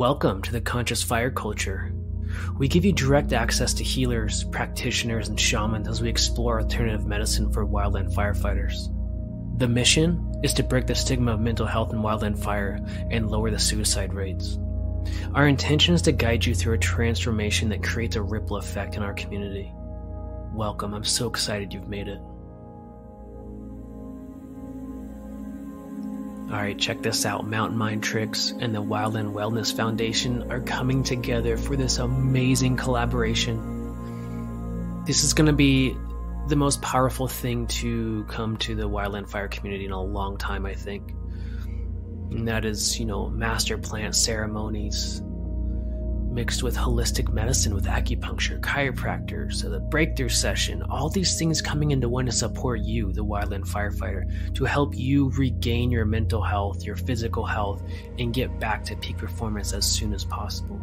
Welcome to the Conscious Fire Culture. We give you direct access to healers, practitioners, and shamans as we explore alternative medicine for wildland firefighters. The mission is to break the stigma of mental health and wildland fire and lower the suicide rates. Our intention is to guide you through a transformation that creates a ripple effect in our community. Welcome, I'm so excited you've made it. Alright, check this out. Mountain Mind Tricks and the Wildland Wellness Foundation are coming together for this amazing collaboration. This is going to be the most powerful thing to come to the wildland fire community in a long time, I think. And that is, master plant ceremonies mixed with holistic medicine, with acupuncture, chiropractors, the breakthrough session, all these things coming into one to support you, the wildland firefighter, to help you regain your mental health, your physical health, and get back to peak performance as soon as possible.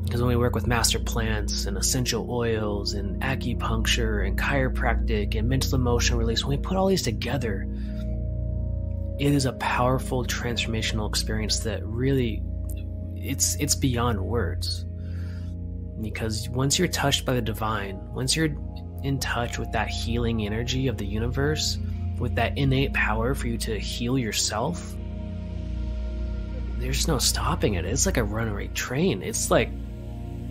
Because when we work with master plants and essential oils and acupuncture and chiropractic and mental emotional release, when we put all these together, it is a powerful transformational experience that really it's beyond words. Because once you're touched by the divine, once you're in touch with that healing energy of the universe, with that innate power for you to heal yourself, there's no stopping it. It's like a runaway train. It's like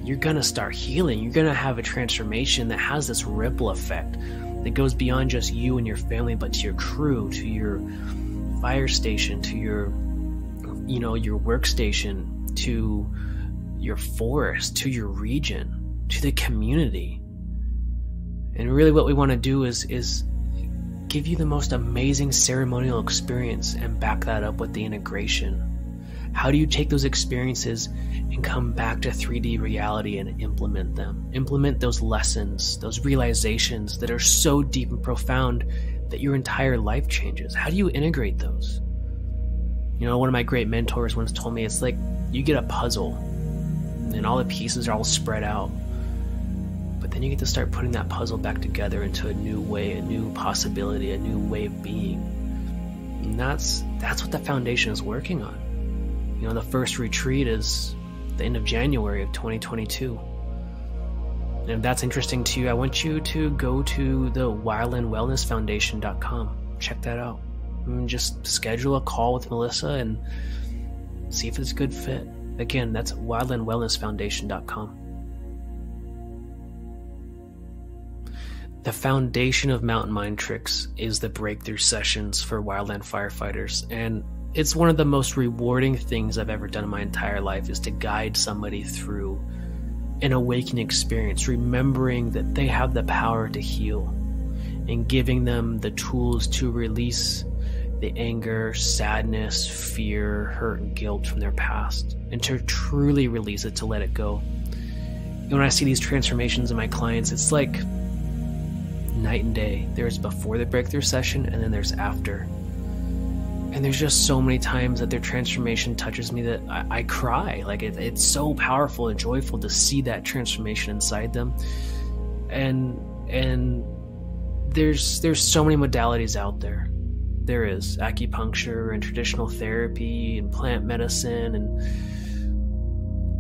you're gonna start healing. You're gonna have a transformation that has this ripple effect that goes beyond just you and your family, but to your crew, to your fire station, to your workstation, to your forest, to your region, to the community. And really what we want to do is give you the most amazing ceremonial experience and back that up with the integration. How do you take those experiences and come back to 3D reality and implement them? Implement those lessons, those realizations that are so deep and profound that your entire life changes. How do you integrate those? One of my great mentors once told me, it's like you get a puzzle and all the pieces are all spread out, but then you get to start putting that puzzle back together into a new way, a new possibility, a new way of being. And that's what the foundation is working on. The first retreat is the end of January of 2022. And if that's interesting to you, I want you to go to the wildlandwellnessfoundation.com. Check that out. And just schedule a call with Melissa and see if it's a good fit. Again, that's wildlandwellnessfoundation.com. The foundation of Mountain Mind Tricks is the breakthrough sessions for wildland firefighters, and it's one of the most rewarding things I've ever done in my entire life, is to guide somebody through an awakening experience, remembering that they have the power to heal, and giving them the tools to release the anger, sadness, fear, hurt, and guilt from their past, and to truly release it, to let it go. When I see these transformations in my clients, it's like night and day. There's before the breakthrough session, and then there's after. And there's just so many times that their transformation touches me that I cry. Like it's so powerful and joyful to see that transformation inside them. And there's so many modalities out there. There is acupuncture and traditional therapy and plant medicine,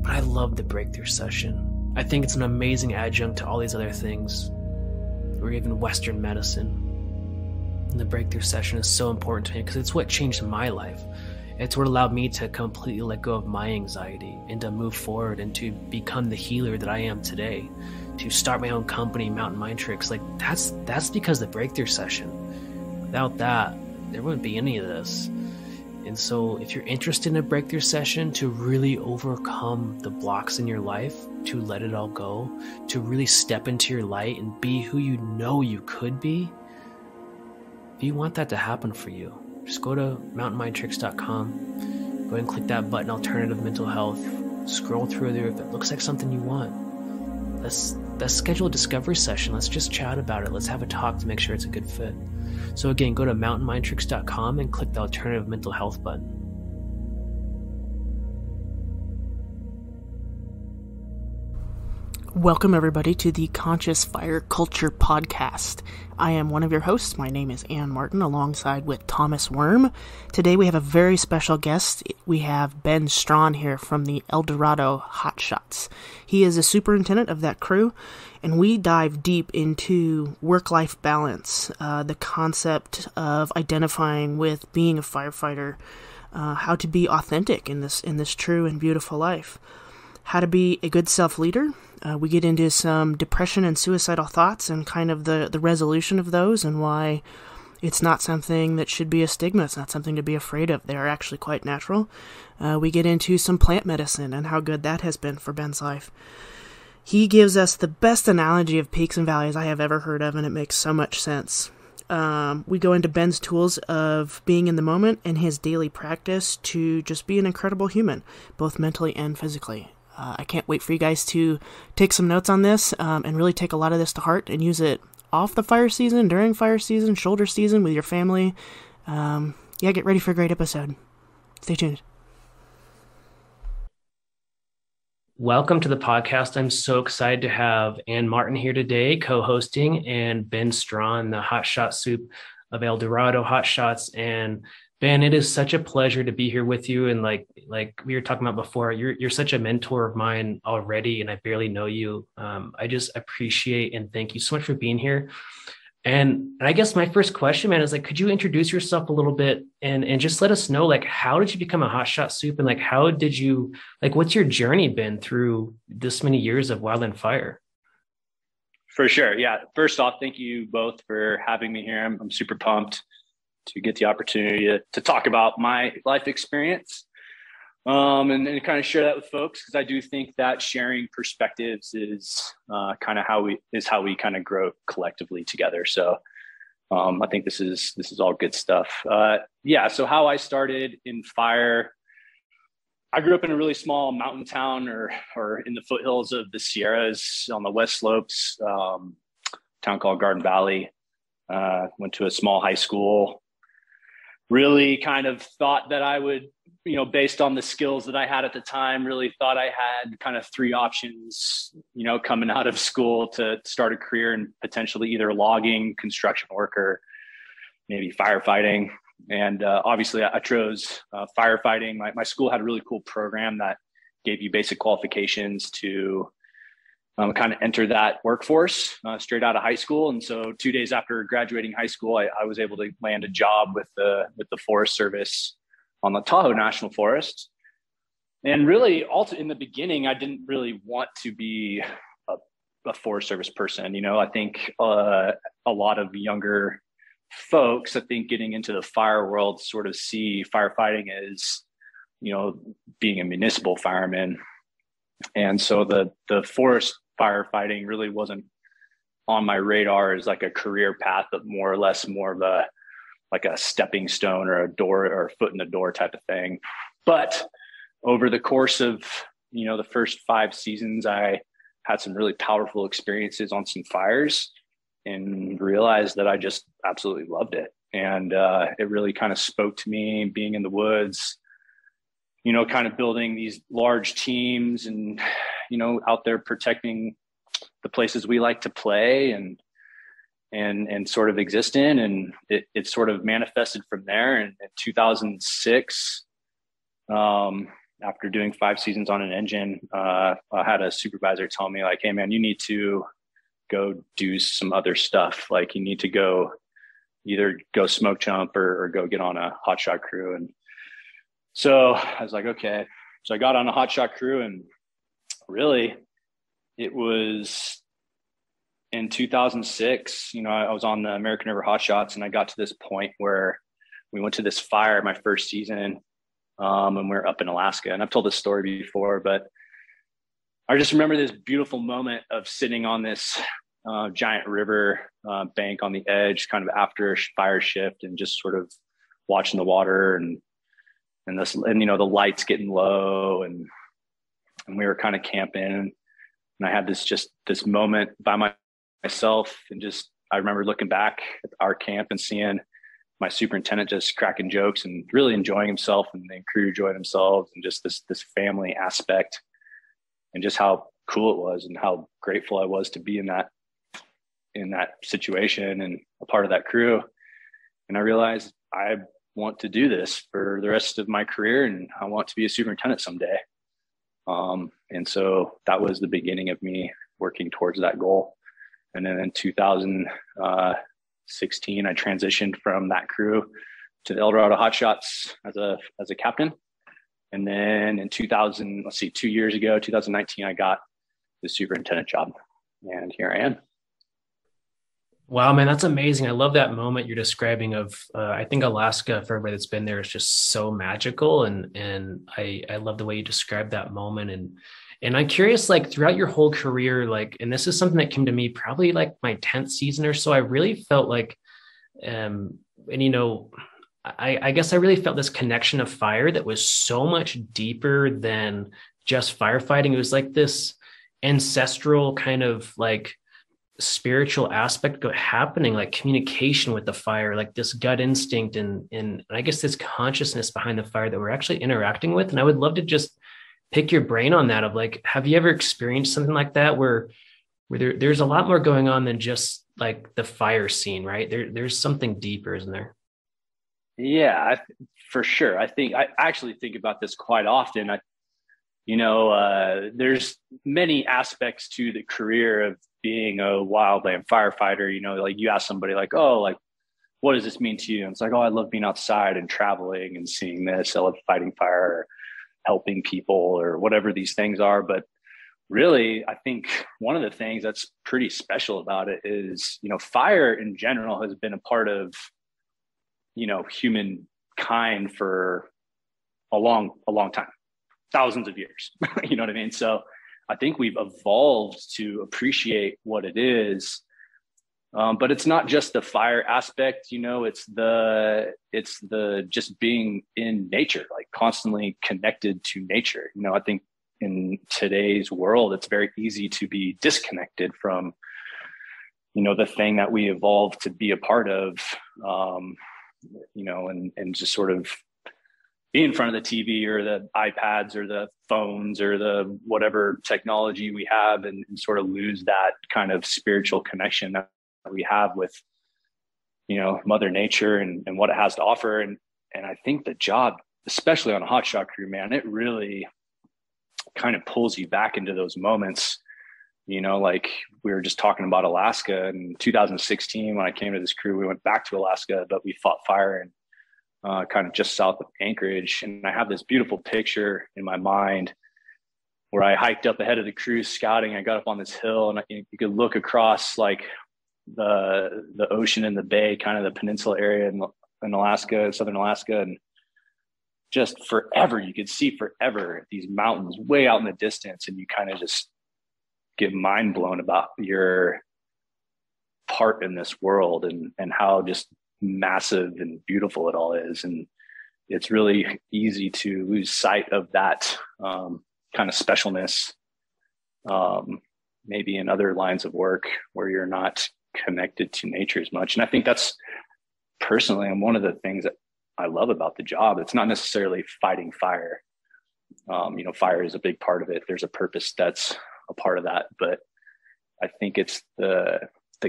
but I love the breakthrough session. I think it's an amazing adjunct to all these other things, or even Western medicine. And the breakthrough session is so important to me because it's what changed my life. It's what allowed me to completely let go of my anxiety and to move forward and to become the healer that I am today. To start my own company, Mountain Mind Tricks. Like that's because of the breakthrough session. Without that, there wouldn't be any of this. And so if you're interested in a breakthrough session to really overcome the blocks in your life, to let it all go, to really step into your light and be who you know you could be, if you want that to happen for you, just go to mountainmindtricks.com, go ahead and click that button, Alternative Mental Health, scroll through there. If it looks like something you want, let's schedule a discovery session. Let's just chat about it. Let's have a talk to make sure it's a good fit. So again, go to mountainmindtricks.com and click the Alternative Mental Health button. Welcome, everybody, to the Conscious Fire Culture Podcast. I am one of your hosts. My name is Ann Martin, alongside with Thomas Wurm. Today we have a very special guest. We have Ben Strahan here from the Eldorado Hotshots. He is a superintendent of that crew, and we dive deep into work-life balance, the concept of identifying with being a firefighter, how to be authentic in this true and beautiful life, how to be a good self-leader. We get into some depression and suicidal thoughts and kind of the resolution of those, and why it's not something that should be a stigma. It's not something to be afraid of. They are actually quite natural. We get into some plant medicine and how good that has been for Ben's life. He gives us the best analogy of peaks and valleys I have ever heard of, and it makes so much sense. We go into Ben's tools of being in the moment and his daily practice to just be an incredible human, both mentally and physically. I can't wait for you guys to take some notes on this and really take a lot of this to heart and use it off the fire season, during fire season, shoulder season, with your family. Get ready for a great episode. Stay tuned. Welcome to the podcast. I'm so excited to have Ann Martin here today, co-hosting, and Ben Strahan, the hotshot soup of Eldorado Hotshots. And Ben, it is such a pleasure to be here with you. And like we were talking about before, you're such a mentor of mine already, and I barely know you. I just appreciate and thank you so much for being here. And I guess my first question, man, is could you introduce yourself a little bit and just let us know, how did you become a hotshot soup, and how did you, what's your journey been through this many years of wildland fire? For sure. Yeah. First off, thank you both for having me here. I'm super pumped to get the opportunity to talk about my life experience and kind of share that with folks, because I do think that sharing perspectives is kind of how we kind of grow collectively together. So I think this is all good stuff. So how I started in fire, I grew up in a really small mountain town or in the foothills of the Sierras on the west slopes, town called Garden Valley. Went to a small high school. Really kind of thought that I would, based on the skills that I had at the time, really thought I had kind of three options, coming out of school to start a career in potentially either logging, construction work, or maybe firefighting. And obviously I chose firefighting. My school had a really cool program that gave you basic qualifications to kind of enter that workforce straight out of high school. And so 2 days after graduating high school, I was able to land a job with the Forest Service on the Tahoe National Forest. And really, in the beginning, I didn't really want to be a Forest Service person. I think a lot of younger folks, getting into the fire world, sort of see firefighting as, being a municipal fireman. And so the forest firefighting really wasn't on my radar as a career path, but more of a stepping stone or a door or a foot in the door type of thing. But over the course of, the first 5 seasons, I had some really powerful experiences on some fires and realized that I just absolutely loved it. And it really kind of spoke to me, being in the woods, kind of building these large teams and, out there protecting the places we like to play and sort of exist in. And it sort of manifested from there. And in 2006, after doing 5 seasons on an engine, I had a supervisor tell me hey man, you need to go do some other stuff. You need to go either go smoke jump or go get on a hotshot crew. And so I was okay. So I got on a hotshot crew, and really it was in 2006, I was on the American River Hotshots, and I got to this point where we went to this fire my first season, and we're up in Alaska. And I've told this story before, but I just remember this beautiful moment of sitting on this giant river bank on the edge, kind of after a fire shift, and just sort of watching the water and the lights getting low, and we were kind of camping, and I had this moment by myself, and I remember looking back at our camp and seeing my superintendent just cracking jokes and really enjoying himself, and the crew enjoying themselves, and just this family aspect, and just how cool it was and how grateful I was to be in that situation and a part of that crew. And I realized I want to do this for the rest of my career, and I want to be a superintendent someday. And so that was the beginning of me working towards that goal. And then in 2016, I transitioned from that crew to the Eldorado Hotshots as a captain. And then in 2 years ago, 2019, I got the superintendent job, and here I am. Wow, man, that's amazing. I love that moment you're describing of, I think Alaska, for everybody that's been there, is just so magical. And I love the way you described that moment. And I'm curious, like throughout your whole career, like, and this is something that came to me probably like my 10th season or so, I really felt like, and you know, I guess I really felt this connection of fire that was so much deeper than just firefighting. It was like this ancestral kind of like spiritual aspect happening, like communication with the fire, like this gut instinct and I guess this consciousness behind the fire that we're actually interacting with. And I would love to just pick your brain on that of like, have you ever experienced something like that where there's a lot more going on than just like the fire scene, right? There's something deeper, isn't there? Yeah, for sure. I actually think about this quite often. There's many aspects to the career of being a wildland firefighter. You know, like you ask somebody like, oh, like, what does this mean to you? And it's like, oh, I love being outside and traveling and seeing this. I love fighting fire, or helping people, or whatever these things are. But really, I think one of the things that's pretty special about it is, you know, fire in general has been a part of, you know, humankind for a long time, thousands of years. You know what I mean? So I think we've evolved to appreciate what it is. But it's not just the fire aspect, you know, it's the just being in nature, like constantly connected to nature. You know, I think in today's world, it's very easy to be disconnected from, you know, the thing that we evolved to be a part of, you know, and just sort of be in front of the TV or the iPads or the phones or the whatever technology we have, and sort of lose that kind of spiritual connection that we have with, you know, Mother Nature and what it has to offer. And I think the job, especially on a hotshot crew, man, it really kind of pulls you back into those moments. You know, like we were just talking about Alaska in 2016, when I came to this crew, we went back to Alaska, but we fought fire and kind of just south of Anchorage. And I have this beautiful picture in my mind where I hiked up ahead of the crew scouting. I got up on this hill, and you could look across like the ocean and the bay, kind of the peninsula area in Alaska, southern Alaska. And just forever, you could see forever these mountains way out in the distance. And you kind of just get mind blown about your part in this world and how just massive and beautiful it all is. And it's really easy to lose sight of that kind of specialness, maybe in other lines of work where you're not connected to nature as much. And I think that's personally, and one of the things that I love about the job. It's not necessarily fighting fire. You know, fire is a big part of it. There's a purpose that's a part of that, but I think it's the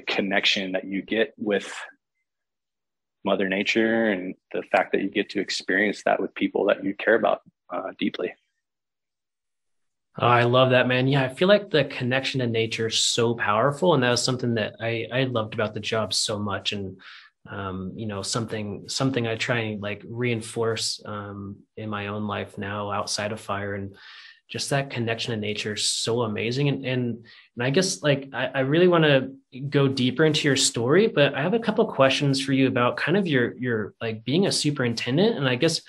connection that you get with Mother Nature, and the fact that you get to experience that with people that you care about deeply. Oh, I love that, man. Yeah, I feel like the connection to nature is so powerful, and that was something that I loved about the job so much. And you know, something I try and like reinforce in my own life now outside of fire, and just that connection to nature is so amazing. And I guess like I really want to go deeper into your story, but I have a couple of questions for you about kind of your like being a superintendent. And I guess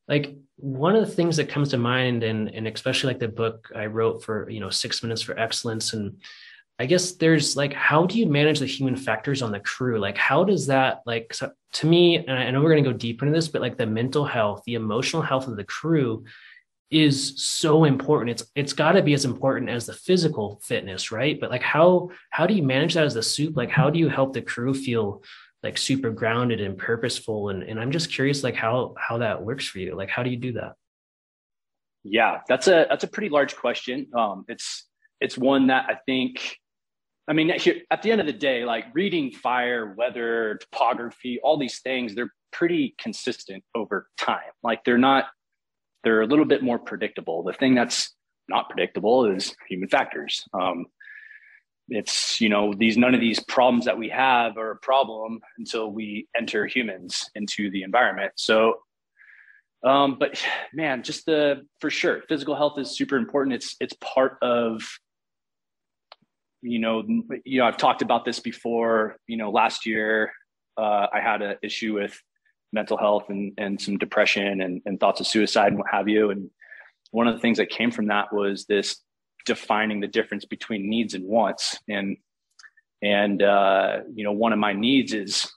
like one of the things that comes to mind, and especially like the book I wrote for, you know, 6 Minutes for Excellence. And I guess there's like, how do you manage the human factors on the crew? Like, how does that, like, so to me, and I know we're going to go deeper into this, but like the mental health, the emotional health of the crew is so important. It's got to be as important as the physical fitness, right? But like, how do you manage that as the soup? Like, how do you help the crew feel like super grounded and purposeful? And I'm just curious, like how that works for you. Like, how do you do that? Yeah, that's a pretty large question. it's one that I think, I mean, at the end of the day, like reading fire, weather, topography, all these things, they're pretty consistent over time. Like they're a little bit more predictable. The thing that's not predictable is human factors. It's, none of these problems that we have are a problem until we enter humans into the environment. So, but man, for sure, physical health is super important. It's part of, I've talked about this before. Last year, I had an issue with mental health and some depression and thoughts of suicide and what have you. And one of the things that came from that was this defining the difference between needs and wants. And one of my needs is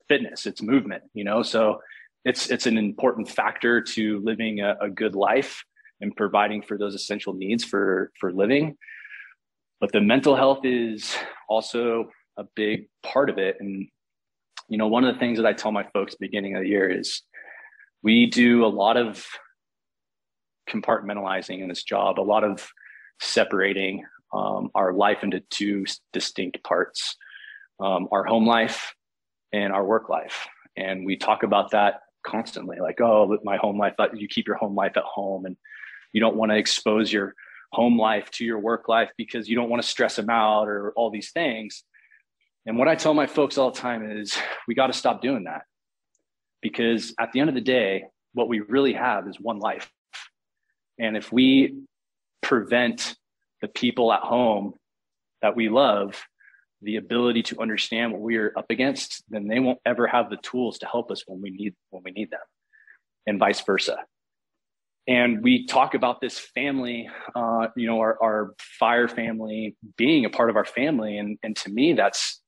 fitness, it's movement, so it's an important factor to living a good life and providing for those essential needs for living. But the mental health is also a big part of it. And, one of the things that I tell my folks at the beginning of the year is we do a lot of compartmentalizing in this job, a lot of separating our life into two distinct parts, our home life and our work life. And we talk about that constantly, like, oh, my home life, you keep your home life at home and you don't want to expose your home life to your work life because you don't want to stress them out or all these things. And what I tell my folks all the time is we got to stop doing that, because at the end of the day, what we really have is one life. And if we prevent the people at home that we love the ability to understand what we are up against, then they won't ever have the tools to help us when we need them, and vice versa. And we talk about this family, our fire family being a part of our family. And to me, that's,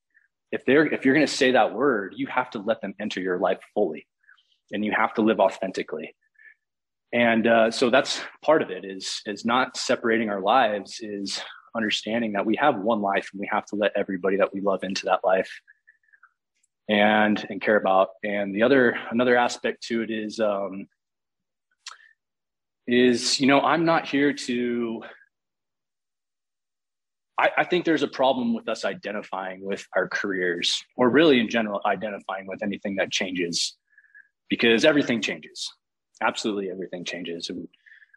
if you're going to say that word, you have to let them enter your life fully, and you have to live authentically. And so that's part of it is not separating our lives, is understanding that we have one life and we have to let everybody that we love into that life and care about. And another aspect to it is I'm not here to, I think there's a problem with us identifying with our careers, or really in general, identifying with anything that changes, because everything changes. Absolutely everything changes. And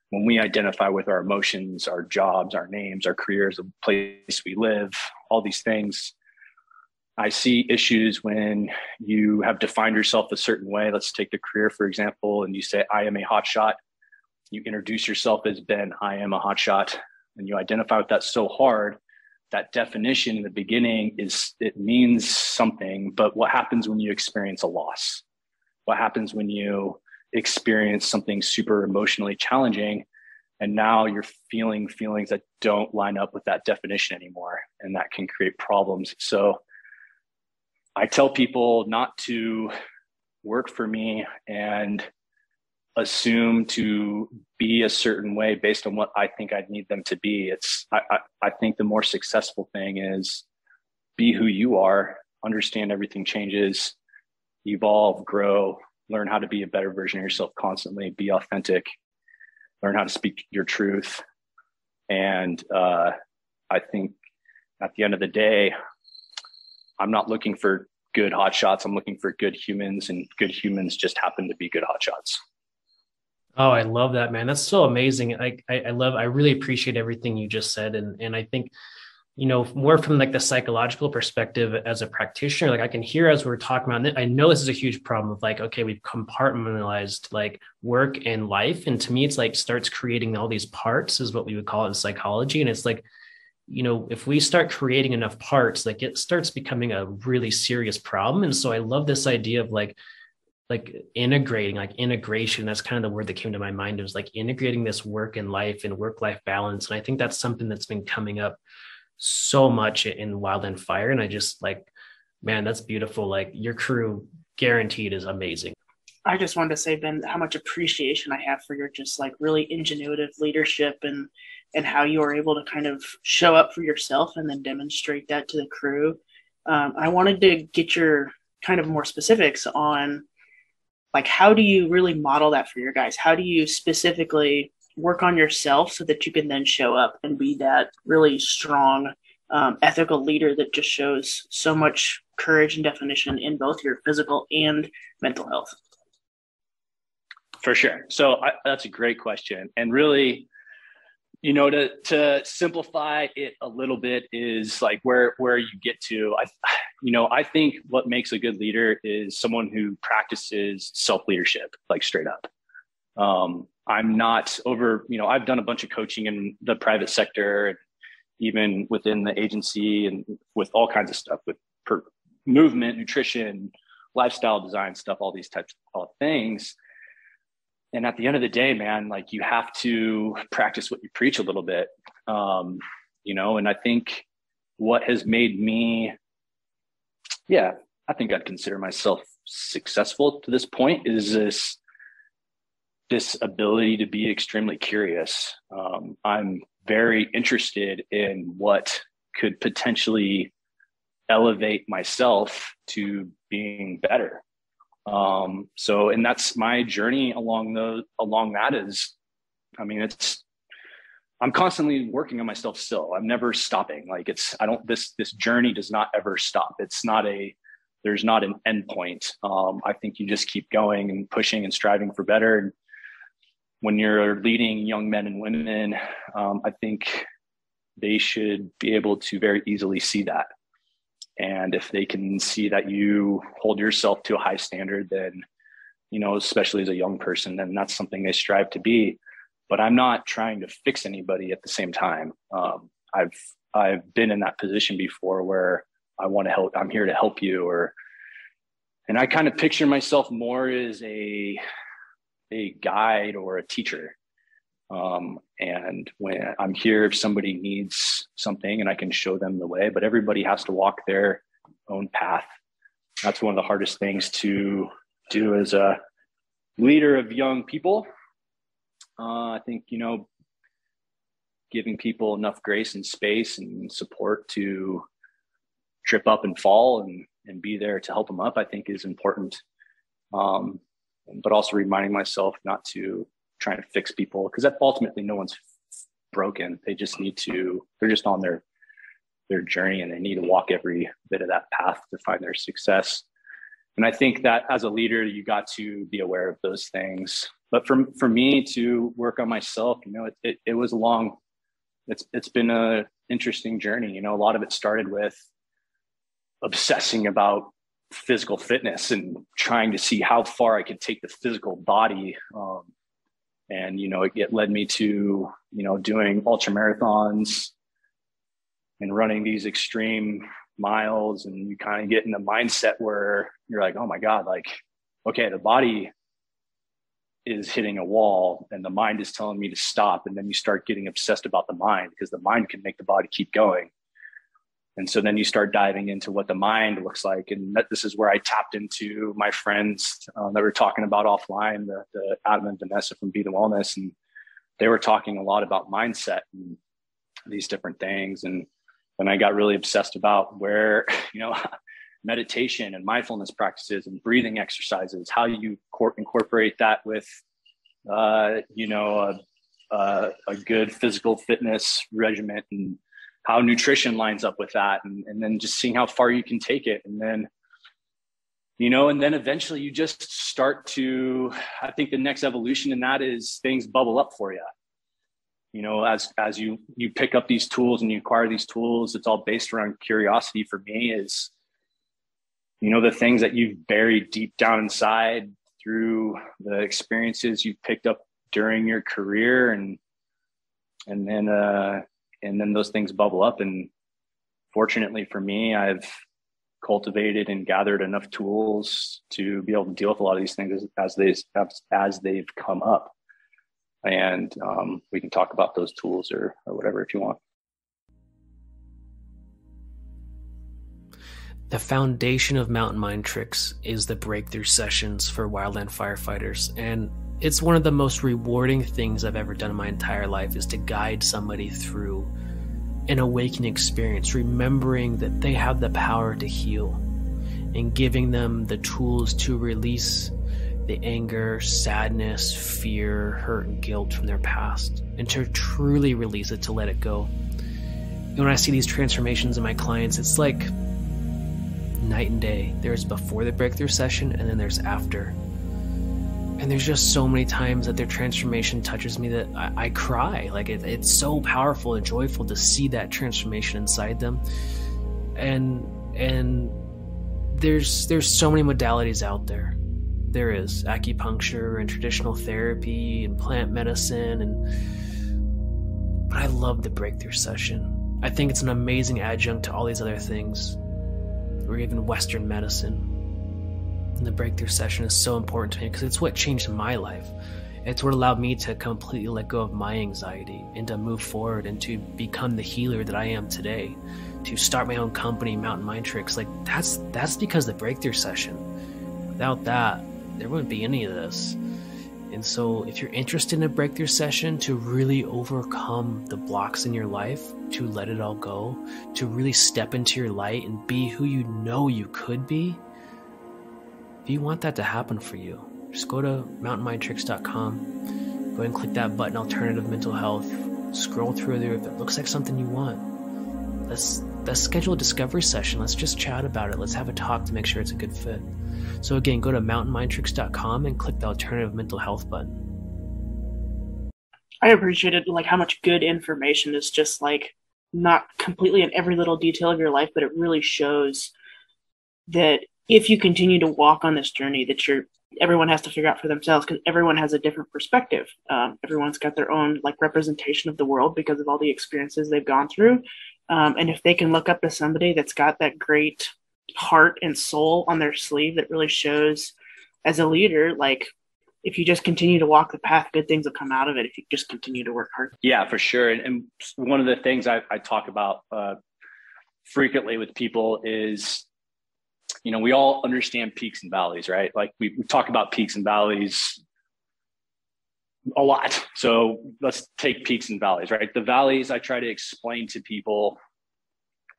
when we identify with our emotions, our jobs, our names, our careers, the place we live, all these things, I see issues when you have defined yourself a certain way. Let's take the career, for example, and you say, I am a hotshot. You introduce yourself as Ben, I am a hotshot, and you identify with that so hard. That definition in the beginning it means something, but what happens when you experience a loss? What happens when you experience something super emotionally challenging, and now you're feeling feelings that don't line up with that definition anymore, and that can create problems. So I tell people not to work for me and assume to be a certain way based on what I think I'd need them to be. I think the more successful thing is be who you are, understand everything changes, evolve, grow, learn how to be a better version of yourself constantly, be authentic, learn how to speak your truth. And I think at the end of the day, I'm not looking for good hotshots. I'm looking for good humans, and good humans just happen to be good hotshots. Oh, I love that, man. That's so amazing. I really appreciate everything you just said. And I think, more from like the psychological perspective as a practitioner, like I can hear as we're talking about it, I know this is a huge problem of like, okay, we've compartmentalized like work and life. And to me, it's like starts creating all these parts is what we would call it in psychology. And it's like, if we start creating enough parts, like it starts becoming a really serious problem. And so I love this idea of like integrating, like integration. That's kind of the word that came to my mind. It was like integrating this work and life and work-life balance. And I think that's something that's been coming up so much in wildland fire. And I just like, man, that's beautiful. Like your crew guaranteed is amazing. I just wanted to say, Ben, how much appreciation I have for your just like really ingenuitive leadership and how you are able to kind of show up for yourself and then demonstrate that to the crew. I wanted to get your kind of more specifics on like, how do you really model that for your guys? How do you specifically work on yourself so that you can then show up and be that really strong, ethical leader that just shows so much courage and definition in both your physical and mental health? For sure. So that's a great question. And really, to simplify it a little bit is like where you get to. I think what makes a good leader is someone who practices self-leadership, like straight up. I'm not I've done a bunch of coaching in the private sector, even within the agency, and with all kinds of stuff with movement, nutrition, lifestyle design stuff, all these types of things. And at the end of the day, man, like you have to practice what you preach a little bit, and I think what has made me, I think I'd consider myself successful to this point is this ability to be extremely curious. I'm very interested in what could potentially elevate myself to being better. And that's my journey along that is, I'm constantly working on myself still. I'm never stopping. Like this journey does not ever stop. There's not an end point. I think you just keep going and pushing and striving for better. And when you're leading young men and women, I think they should be able to very easily see that. And if they can see that you hold yourself to a high standard, then, especially as a young person, then that's something they strive to be. But I'm not trying to fix anybody at the same time. I've been in that position before where I want to help. I'm here to help you, and I kind of picture myself more as a guide or a teacher. And when I'm here, if somebody needs something and I can show them the way, but everybody has to walk their own path. That's one of the hardest things to do as a leader of young people. I think, giving people enough grace and space and support to trip up and fall and be there to help them up, I think is important. But also reminding myself not to trying to fix people, because ultimately no one's broken. They're just on their journey, and they need to walk every bit of that path to find their success. And I think that as a leader, you got to be aware of those things. But for me to work on myself, it was it's been a interesting journey. A lot of it started with obsessing about physical fitness and trying to see how far I could take the physical body. And, it led me to, doing ultra marathons and running these extreme miles. And you kind of get in a mindset where you're like, oh my God, like, okay, the body is hitting a wall and the mind is telling me to stop. And then you start getting obsessed about the mind, because the mind can make the body keep going. And so then you start diving into what the mind looks like. And this is where I tapped into my friends that were talking about offline, the Adam and Vanessa from Be the Wellness. And they were talking a lot about mindset and these different things. And then I got really obsessed about where, meditation and mindfulness practices and breathing exercises, how you incorporate that with, a good physical fitness regimen, and how nutrition lines up with that, and then just seeing how far you can take it. And then, and then eventually you just start to, I think the next evolution in that is things bubble up for you. As you pick up these tools and you acquire these tools, it's all based around curiosity. For me is, the things that you've buried deep down inside through the experiences you've picked up during your career, and then those things bubble up. And fortunately for me, I've cultivated and gathered enough tools to be able to deal with a lot of these things as they've come up. And we can talk about those tools or whatever if you want. The foundation of Mountain Mind Tricks is the breakthrough sessions for wildland firefighters. And it's one of the most rewarding things I've ever done in my entire life, is to guide somebody through an awakening experience, remembering that they have the power to heal, and giving them the tools to release the anger, sadness, fear, hurt, and guilt from their past, and to truly release it, to let it go. And when I see these transformations in my clients, it's like night and day. There's before the breakthrough session, and then there's after. And there's just so many times that their transformation touches me that I cry. Like it's so powerful and joyful to see that transformation inside them. And there's so many modalities out there. There is acupuncture and traditional therapy and plant medicine, but I love the breakthrough session. I think it's an amazing adjunct to all these other things, or even Western medicine. And the breakthrough session is so important to me because it's what changed my life. It's what allowed me to completely let go of my anxiety and to move forward and to become the healer that I am today, to start my own company, Mountain Mind Tricks. Like that's because of the breakthrough session. Without that, there wouldn't be any of this. And so if you're interested in a breakthrough session to really overcome the blocks in your life, to let it all go, to really step into your light and be who you know you could be, if you want that to happen for you, just go to mountainmindtricks.com, go ahead and click that button, Alternative Mental Health, scroll through there. If it looks like something you want, let's schedule a discovery session. Let's just chat about it. Let's have a talk to make sure it's a good fit. So again, go to mountainmindtricks.com and click the Alternative Mental Health button. I appreciated like how much good information is just like not completely in every little detail of your life, but it really shows that if you continue to walk on this journey that everyone has to figure out for themselves, because everyone has a different perspective. Everyone's got their own like representation of the world because of all the experiences they've gone through. And if they can look up to somebody that's got that great heart and soul on their sleeve that really shows as a leader, like if you just continue to walk the path, good things will come out of it if you just continue to work hard. Yeah, for sure. And one of the things I talk about frequently with people is, we all understand peaks and valleys, right? Like we talk about peaks and valleys a lot. So let's take peaks and valleys, right? The valleys I try to explain to people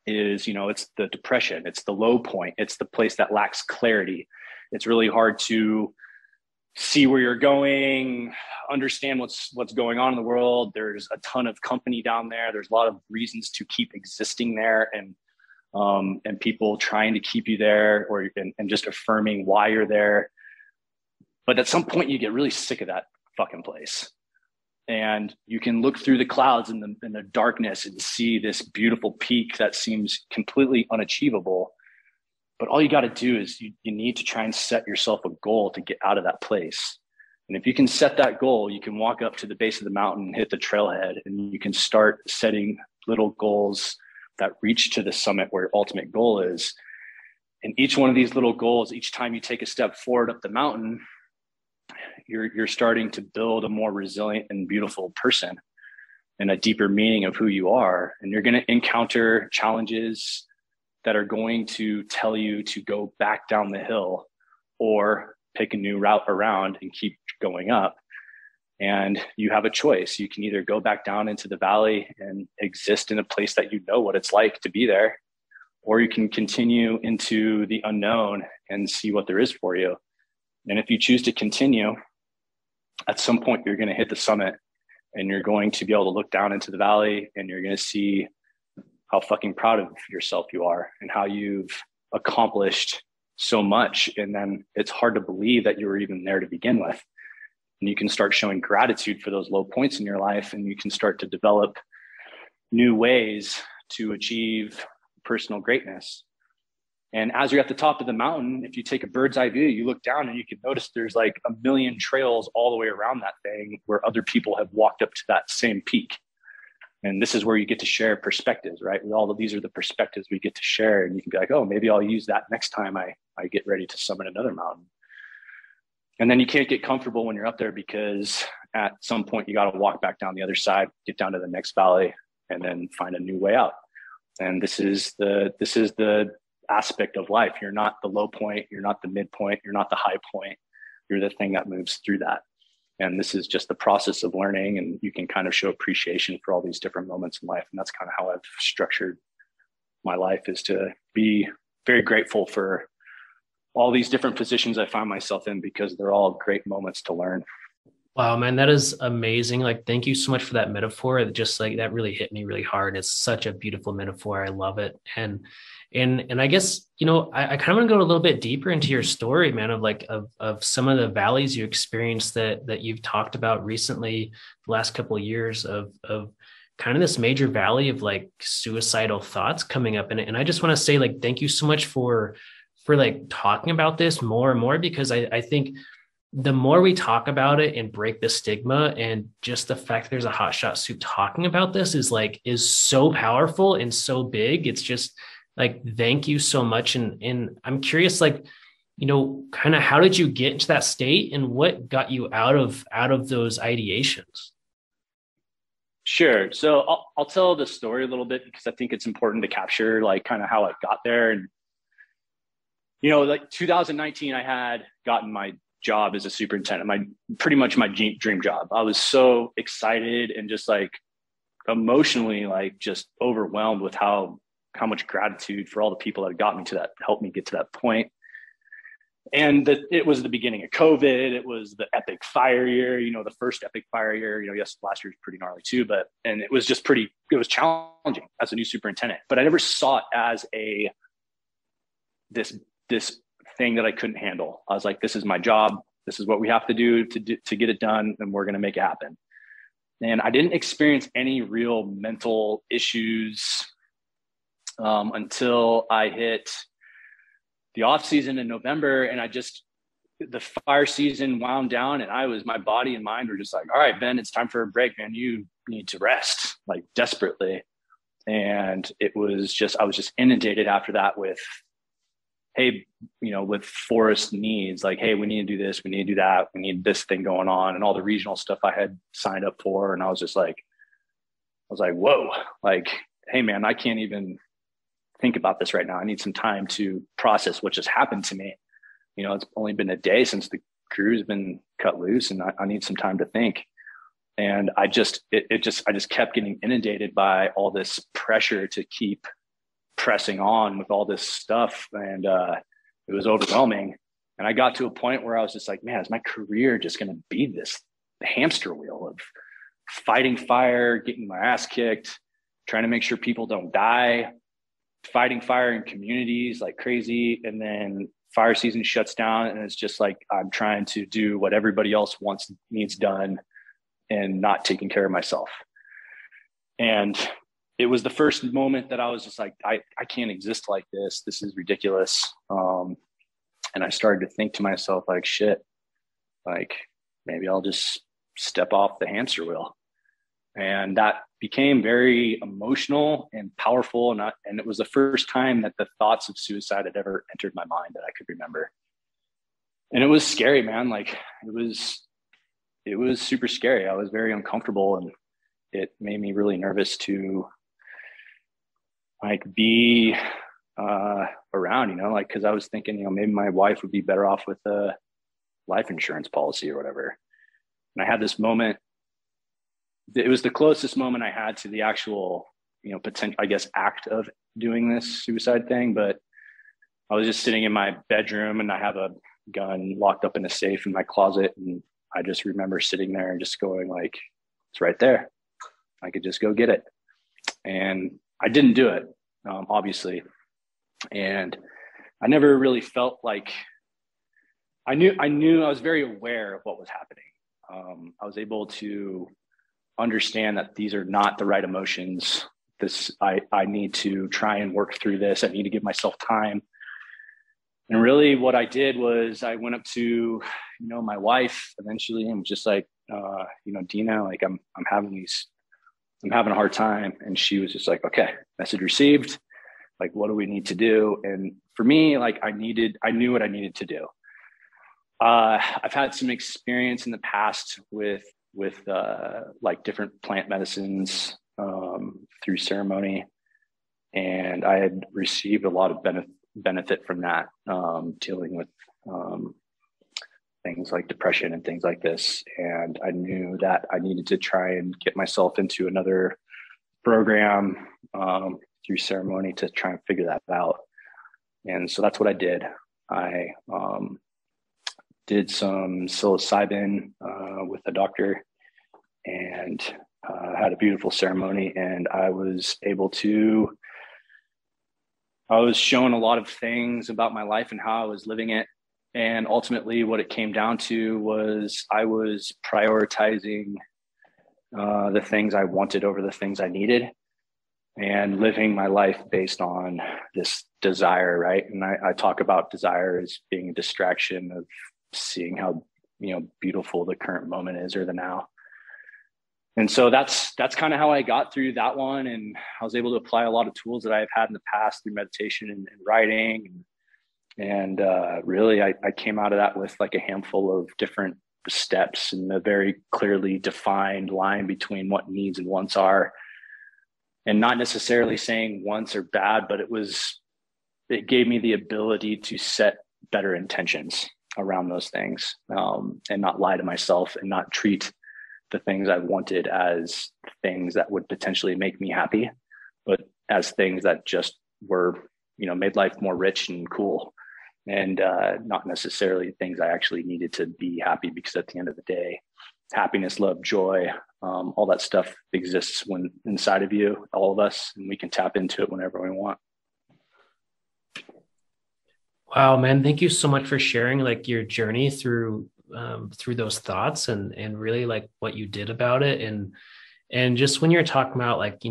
is, it's the depression, it's the low point, it's the place that lacks clarity. It's really hard to see where you're going, understand what's going on in the world. There's a ton of company down there. There's a lot of reasons to keep existing there, and people trying to keep you there, and just affirming why you're there. But at some point you get really sick of that fucking place. And you can look through the clouds in the darkness and see this beautiful peak that seems completely unachievable. But all you got to do is you need to try and set yourself a goal to get out of that place. And if you can set that goal, you can walk up to the base of the mountain, hit the trailhead, and you can start setting little goals that reach to the summit where your ultimate goal is. And each one of these little goals, each time you take a step forward up the mountain, you're starting to build a more resilient and beautiful person and a deeper meaning of who you are. And you're going to encounter challenges that are going to tell you to go back down the hill or pick a new route around and keep going up. And you have a choice. You can either go back down into the valley and exist in a place that you know what it's like to be there, or you can continue into the unknown and see what there is for you. And if you choose to continue, at some point you're going to hit the summit, and you're going to be able to look down into the valley, and you're going to see how fucking proud of yourself you are and how you've accomplished so much. And then it's hard to believe that you were even there to begin with. And you can start showing gratitude for those low points in your life, and you can start to develop new ways to achieve personal greatness. And as you're at the top of the mountain, if you take a bird's eye view, you look down and you can notice there's like a million trails all the way around that thing where other people have walked up to that same peak. And this is where you get to share perspectives, right? These are the perspectives we get to share. And you can be like, oh, maybe I'll use that next time I get ready to summit another mountain. And then you can't get comfortable when you're up there, because at some point you got to walk back down the other side, get down to the next valley, and then find a new way out. And this is the aspect of life. You're not the low point. You're not the midpoint. You're not the high point. You're the thing that moves through that. And this is just the process of learning, and you can kind of show appreciation for all these different moments in life. And that's kind of how I've structured my life, is to be very grateful for all these different positions I find myself in, because they're all great moments to learn. Wow, man, that is amazing. Like, thank you so much for that metaphor. It just like that really hit me really hard. It's such a beautiful metaphor. I love it. And I guess, I kind of want to go a little bit deeper into your story, man, of some of the valleys you experienced that you've talked about recently, the last couple of years of kind of this major valley of like suicidal thoughts coming up in it. And I just want to say, like, thank you so much for like talking about this more and more, because I think the more we talk about it and break the stigma, and just the fact that there's a Hotshot suit talking about this is so powerful and so big. It's just like, thank you so much. And I'm curious, like, kind of how did you get into that state, and what got you out of those ideations? Sure. So I'll tell the story a little bit, because I think it's important to capture like kind of how I got there. And, like 2019, I had gotten my job as a superintendent, pretty much my dream job. I was so excited and just like emotionally, like just overwhelmed with how much gratitude for all the people that got me to that, helped me get to that point. And it was the beginning of COVID. It was the epic fire year, the first epic fire year. Yes, last year was pretty gnarly too, and it was just it was challenging as a new superintendent. But I never saw it as this thing that I couldn't handle. I was like, this is my job. This is what we have to do to get it done, and we're going to make it happen. And I didn't experience any real mental issues until I hit the off season in November, and the fire season wound down, and my body and mind were just like, all right, Ben, it's time for a break, man. You need to rest, like desperately. And I was just inundated after that with, hey, with forest needs, like, hey, we need to do this, we need to do that, we need this thing going on, and all the regional stuff I had signed up for. And I was like, whoa, like, hey man, I can't even think about this right now. I need some time to process what just happened to me. It's only been a day since the crew's been cut loose, and I need some time to think. And I just kept getting inundated by all this pressure to keep pressing on with all this stuff. And it was overwhelming. And I got to a point where I was just like, man, is my career just going to be this hamster wheel of fighting fire, getting my ass kicked, trying to make sure people don't die, fighting fire in communities like crazy, and then fire season shuts down, and it's just like I'm trying to do what everybody else needs done, and not taking care of myself. And it was the first moment that I was just like, I can't exist like this. This is ridiculous. And I started to think to myself, like, shit, like maybe I'll just step off the hamster wheel. And that became very emotional and powerful. And it was the first time that the thoughts of suicide had ever entered my mind that I could remember. And it was scary, man. Like it was super scary. I was very uncomfortable, and it made me really nervous to like be around, like, cause I was thinking, maybe my wife would be better off with a life insurance policy or whatever. And I had this moment. It was the closest moment I had to the actual, potential, I guess, act of doing this suicide thing. But I was just sitting in my bedroom, and I have a gun locked up in a safe in my closet. And I just remember sitting there and just going like, it's right there. I could just go get it. And I didn't do it, obviously. And I never really felt like I knew I was very aware of what was happening. I was able to understand that these are not the right emotions. I need to try and work through this. I need to give myself time. And really what I did was I went up to, my wife eventually, and was just like, Dina, like I'm having a hard time. And she was just like, okay, message received. Like, what do we need to do? And for me, like I knew what I needed to do. I've had some experience in the past with like different plant medicines through ceremony. And I had received a lot of benefit from that, dealing with things like depression and things like this. And I knew that I needed to try and get myself into another program through ceremony to try and figure that out. And so that's what I did. I did some psilocybin with a doctor and had a beautiful ceremony. And I was shown a lot of things about my life and how I was living it. And ultimately what it came down to was I was prioritizing the things I wanted over the things I needed, and living my life based on this desire, right? And I talk about desire as being a distraction of seeing how, beautiful the current moment is, or the now. And so that's kind of how I got through that one. And I was able to apply a lot of tools that I've had in the past through meditation and writing. And really, I came out of that with like a handful of different steps and a very clearly defined line between what needs and wants are. And not necessarily saying wants are bad, but it gave me the ability to set better intentions around those things, and not lie to myself, and not treat the things I wanted as things that would potentially make me happy, but as things that just were, made life more rich and cool, and not necessarily things I actually needed to be happy, because at the end of the day, happiness, love, joy, all that stuff exists when inside of you, all of us, and we can tap into it whenever we want. Wow, man. Thank you so much for sharing like your journey through those thoughts and really like what you did about it. And just when you're talking about like,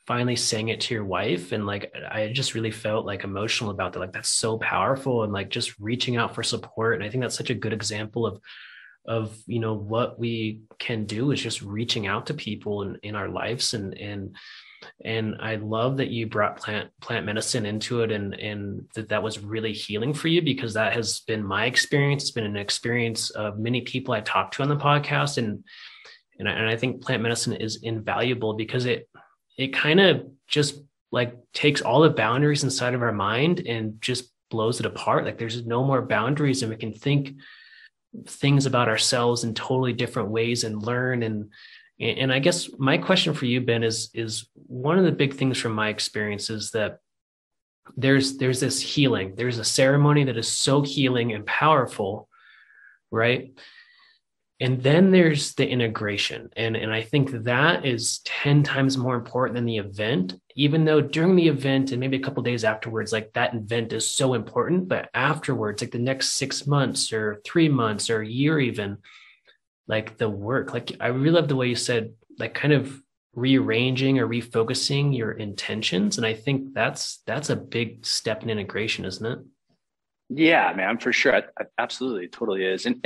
finally saying it to your wife, and like, I just really felt like emotional about that. Like, that's so powerful, and like just reaching out for support. And I think that's such a good example of what we can do is just reaching out to people in our lives. And I love that you brought plant medicine into it, and that was really healing for you, because that has been my experience. It's been an experience of many people I talked to on the podcast. And I think plant medicine is invaluable, because it kind of just like takes all the boundaries inside of our mind and just blows it apart. Like, there's no more boundaries, and we can think things about ourselves in totally different ways and learn. And I guess my question for you, Ben, is one of the big things from my experience is that there's this healing. There's a ceremony that is so healing and powerful, right? And then there's the integration. And I think that is 10 times more important than the event, even though during the event and maybe a couple of days afterwards, like that event is so important, but afterwards, like the next 6 months or 3 months or a year, even like the work, like I really love the way you said, like kind of rearranging or refocusing your intentions. And I think that's a big step in integration, isn't it? Yeah, man, for sure. Absolutely. It totally is. And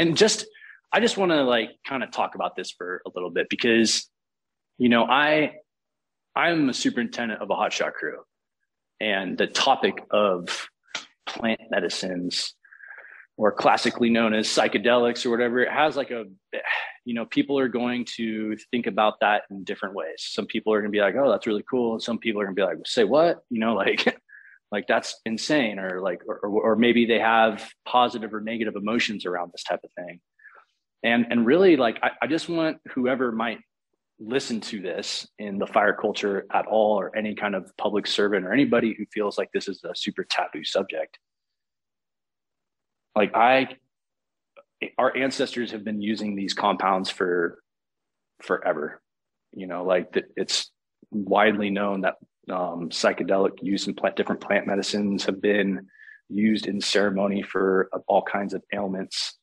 I just want to like kind of talk about this for a little bit, because, I'm a superintendent of a hotshot crew, and the topic of plant medicines, or classically known as psychedelics or whatever, it has like people are going to think about that in different ways. Some people are going to be like, oh, that's really cool. Some people are going to be like, say what? Like that's insane. Or like, or maybe they have positive or negative emotions around this type of thing. And really, like, I just want whoever might listen to this in the fire culture at all, or any kind of public servant, or anybody who feels like this is a super taboo subject. Like our ancestors have been using these compounds for forever. It's widely known that psychedelic use in different plant medicines have been used in ceremony for all kinds of ailments,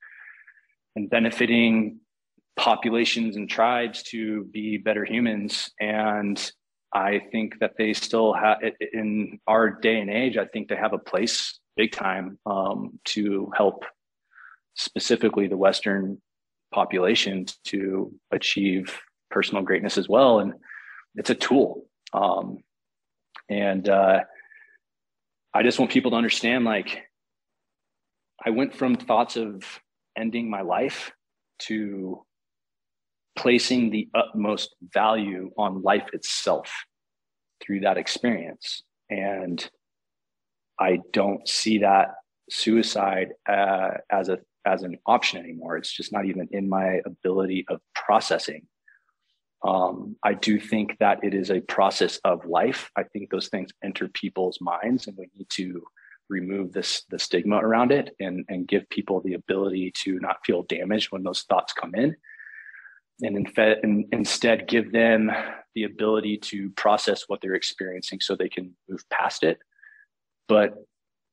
and benefiting populations and tribes to be better humans. And I think that they still have, in our day and age, I think they have a place big time to help specifically the Western population to achieve personal greatness as well. And it's a tool. And I just want people to understand, like, I went from thoughts of ending my life to placing the utmost value on life itself through that experience. And I don't see that suicide as an option anymore. It's just not even in my ability of processing. I do think that it is a process of life. I think those things enter people's minds, and we need to remove the stigma around it and give people the ability to not feel damaged when those thoughts come in, and instead give them the ability to process what they're experiencing so they can move past it. But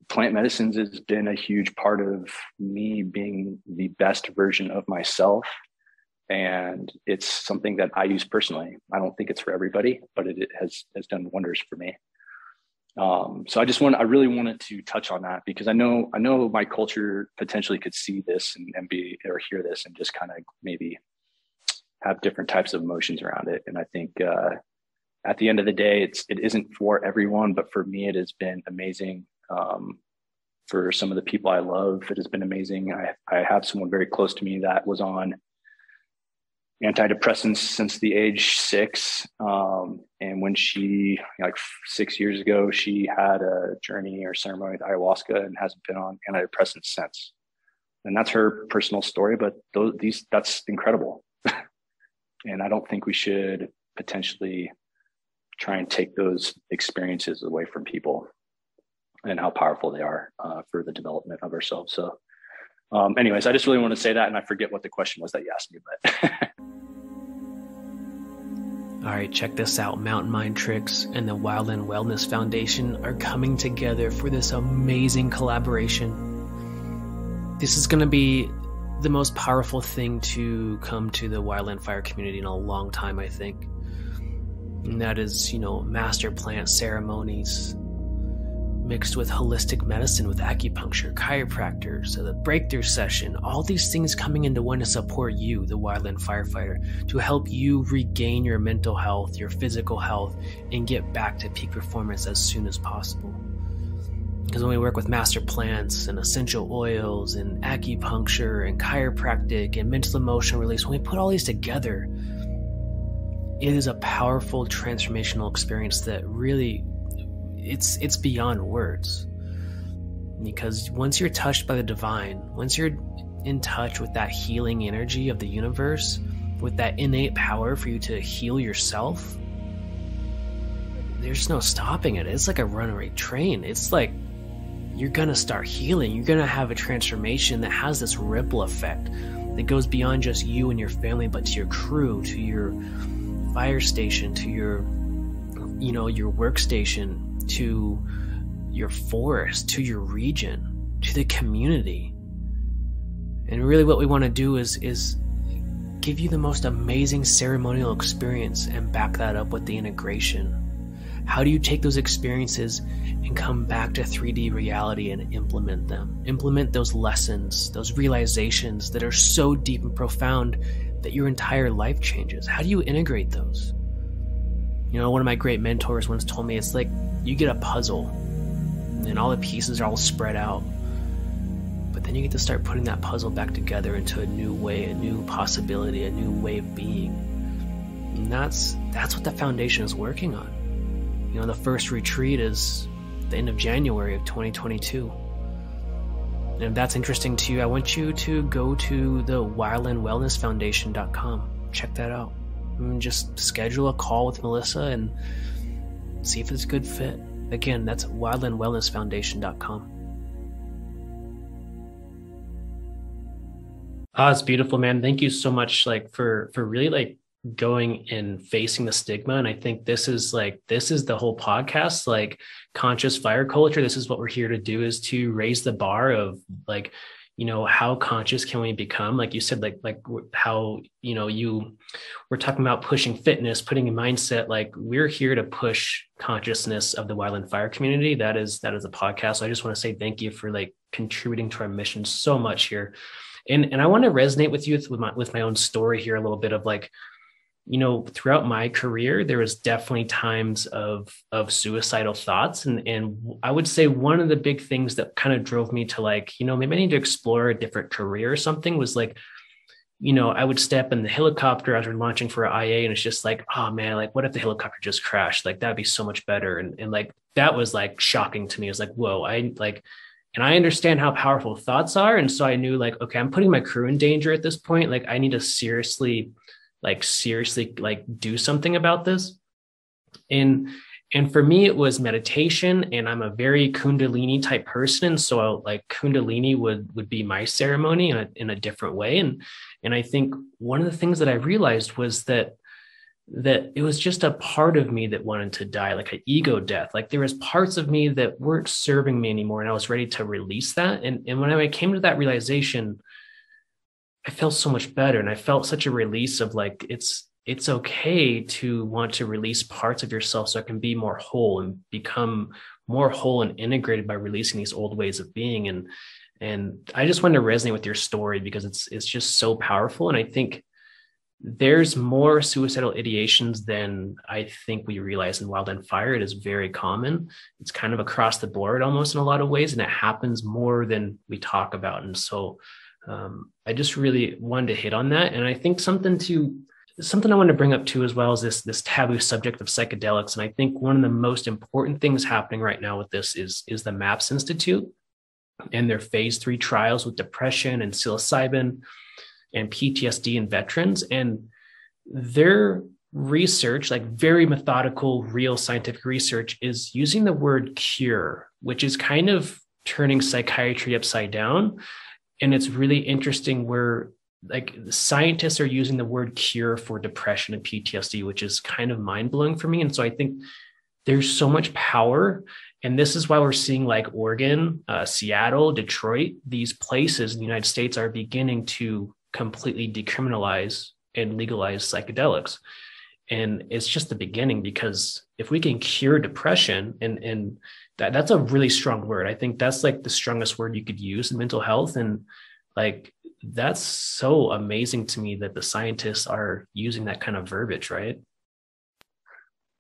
plant medicines has been a huge part of me being the best version of myself. And it's something that I use personally. I don't think it's for everybody, but it has done wonders for me. So I really wanted to touch on that, because I know my culture potentially could see this and be, or hear this and just kind of maybe have different types of emotions around it. And I think, at the end of the day, it isn't for everyone, but for me, it has been amazing. For some of the people I love, it has been amazing. I have someone very close to me that was on antidepressants since the age 6. And when she, like 6 years ago, she had a journey or ceremony with ayahuasca and hasn't been on antidepressants since. And that's her personal story, but that's incredible. And I don't think we should potentially try and take those experiences away from people and how powerful they are for the development of ourselves. So anyways, I just really want to say that, and I forget what the question was that you asked me, but. All right, check this out. Mountain Mind Tricks and the Wildland Wellness Foundation are coming together for this amazing collaboration. This is going to be the most powerful thing to come to the wildland fire community in a long time, I think. And that is, master plant ceremonies mixed with holistic medicine, with acupuncture, chiropractors, the breakthrough session, all these things coming into one to support you, the wildland firefighter, to help you regain your mental health, your physical health, and get back to peak performance as soon as possible. Because when we work with master plants and essential oils and acupuncture and chiropractic and mental emotional release, when we put all these together, it is a powerful transformational experience that really, it's beyond words. Because once you're touched by the divine, once you're in touch with that healing energy of the universe, with that innate power for you to heal yourself, there's no stopping it. It's like a runaway train. It's like you're gonna start healing. You're gonna have a transformation that has this ripple effect that goes beyond just you and your family, but to your crew, to your fire station, to your workstation, to your forest, to your region, to the community. And really what we want to do is give you the most amazing ceremonial experience and back that up with the integration. How do you take those experiences and come back to 3D reality and implement them? Implement those lessons, those realizations that are so deep and profound that your entire life changes. How do you integrate those? One of my great mentors once told me, it's like you get a puzzle and all the pieces are all spread out, but then you get to start putting that puzzle back together into a new way, a new possibility, a new way of being. And that's what the foundation is working on. The first retreat is the end of January of 2022. And if that's interesting to you, I want you to go to the wildlandwellnessfoundation.com. Check that out. And just schedule a call with Melissa and see if it's a good fit. Again, that's wildlandwellnessfoundation.com. It's beautiful, man. Thank you so much for really going and facing the stigma. And I think this is the whole podcast, conscious fire culture. This is what we're here to do, is to raise the bar of how conscious can we become? Like you said, how, you were talking about pushing fitness, putting a mindset, we're here to push consciousness of the wildland fire community. That is a podcast. So I just want to say thank you for contributing to our mission so much here. And I want to resonate with you with my own story here a little bit of throughout my career, there was definitely times of suicidal thoughts. And I would say one of the big things that kind of drove me to maybe I need to explore a different career or something was I would step in the helicopter as we're launching for an IA, and it's just oh man, what if the helicopter just crashed? That'd be so much better. And that was shocking to me. It was whoa, and I understand how powerful thoughts are. And so I knew okay, I'm putting my crew in danger at this point. I need to seriously do something about this. And And for me, it was meditation, and I'm a very Kundalini type person. So like Kundalini would be my ceremony in a different way. And I think one of the things that I realized was that it was just a part of me that wanted to die, like an ego death. Like there was parts of me that weren't serving me anymore, and I was ready to release that. And when I came to that realization, I felt so much better, and I felt such a release of like, it's okay to want to release parts of yourself so it can be more whole and become more whole and integrated by releasing these old ways of being. And I just wanted to resonate with your story because it's just so powerful. And I think there's more suicidal ideations than I think we realize in wildland fire. It is very common. It's kind of across the board almost in a lot of ways, and it happens more than we talk about. And so I just really wanted to hit on that. And I think something I want to bring up too, as well as this taboo subject of psychedelics. And I think one of the most important things happening right now with this is the MAPS Institute and their phase 3 trials with depression and psilocybin and PTSD in veterans. And their research, like very methodical, real scientific research, is using the word cure, which is kind of turning psychiatry upside down. And it's really interesting where like scientists are using the word cure for depression and PTSD, which is kind of mind-blowing for me. And so I think there's so much power. And this is why we're seeing like Oregon, Seattle, Detroit, these places in the United States are beginning to completely decriminalize and legalize psychedelics. And it's just the beginning, because if we can cure depression, and that's a really strong word. I think that's like the strongest word you could use in mental health. And like, that's so amazing to me that the scientists are using that kind of verbiage, right?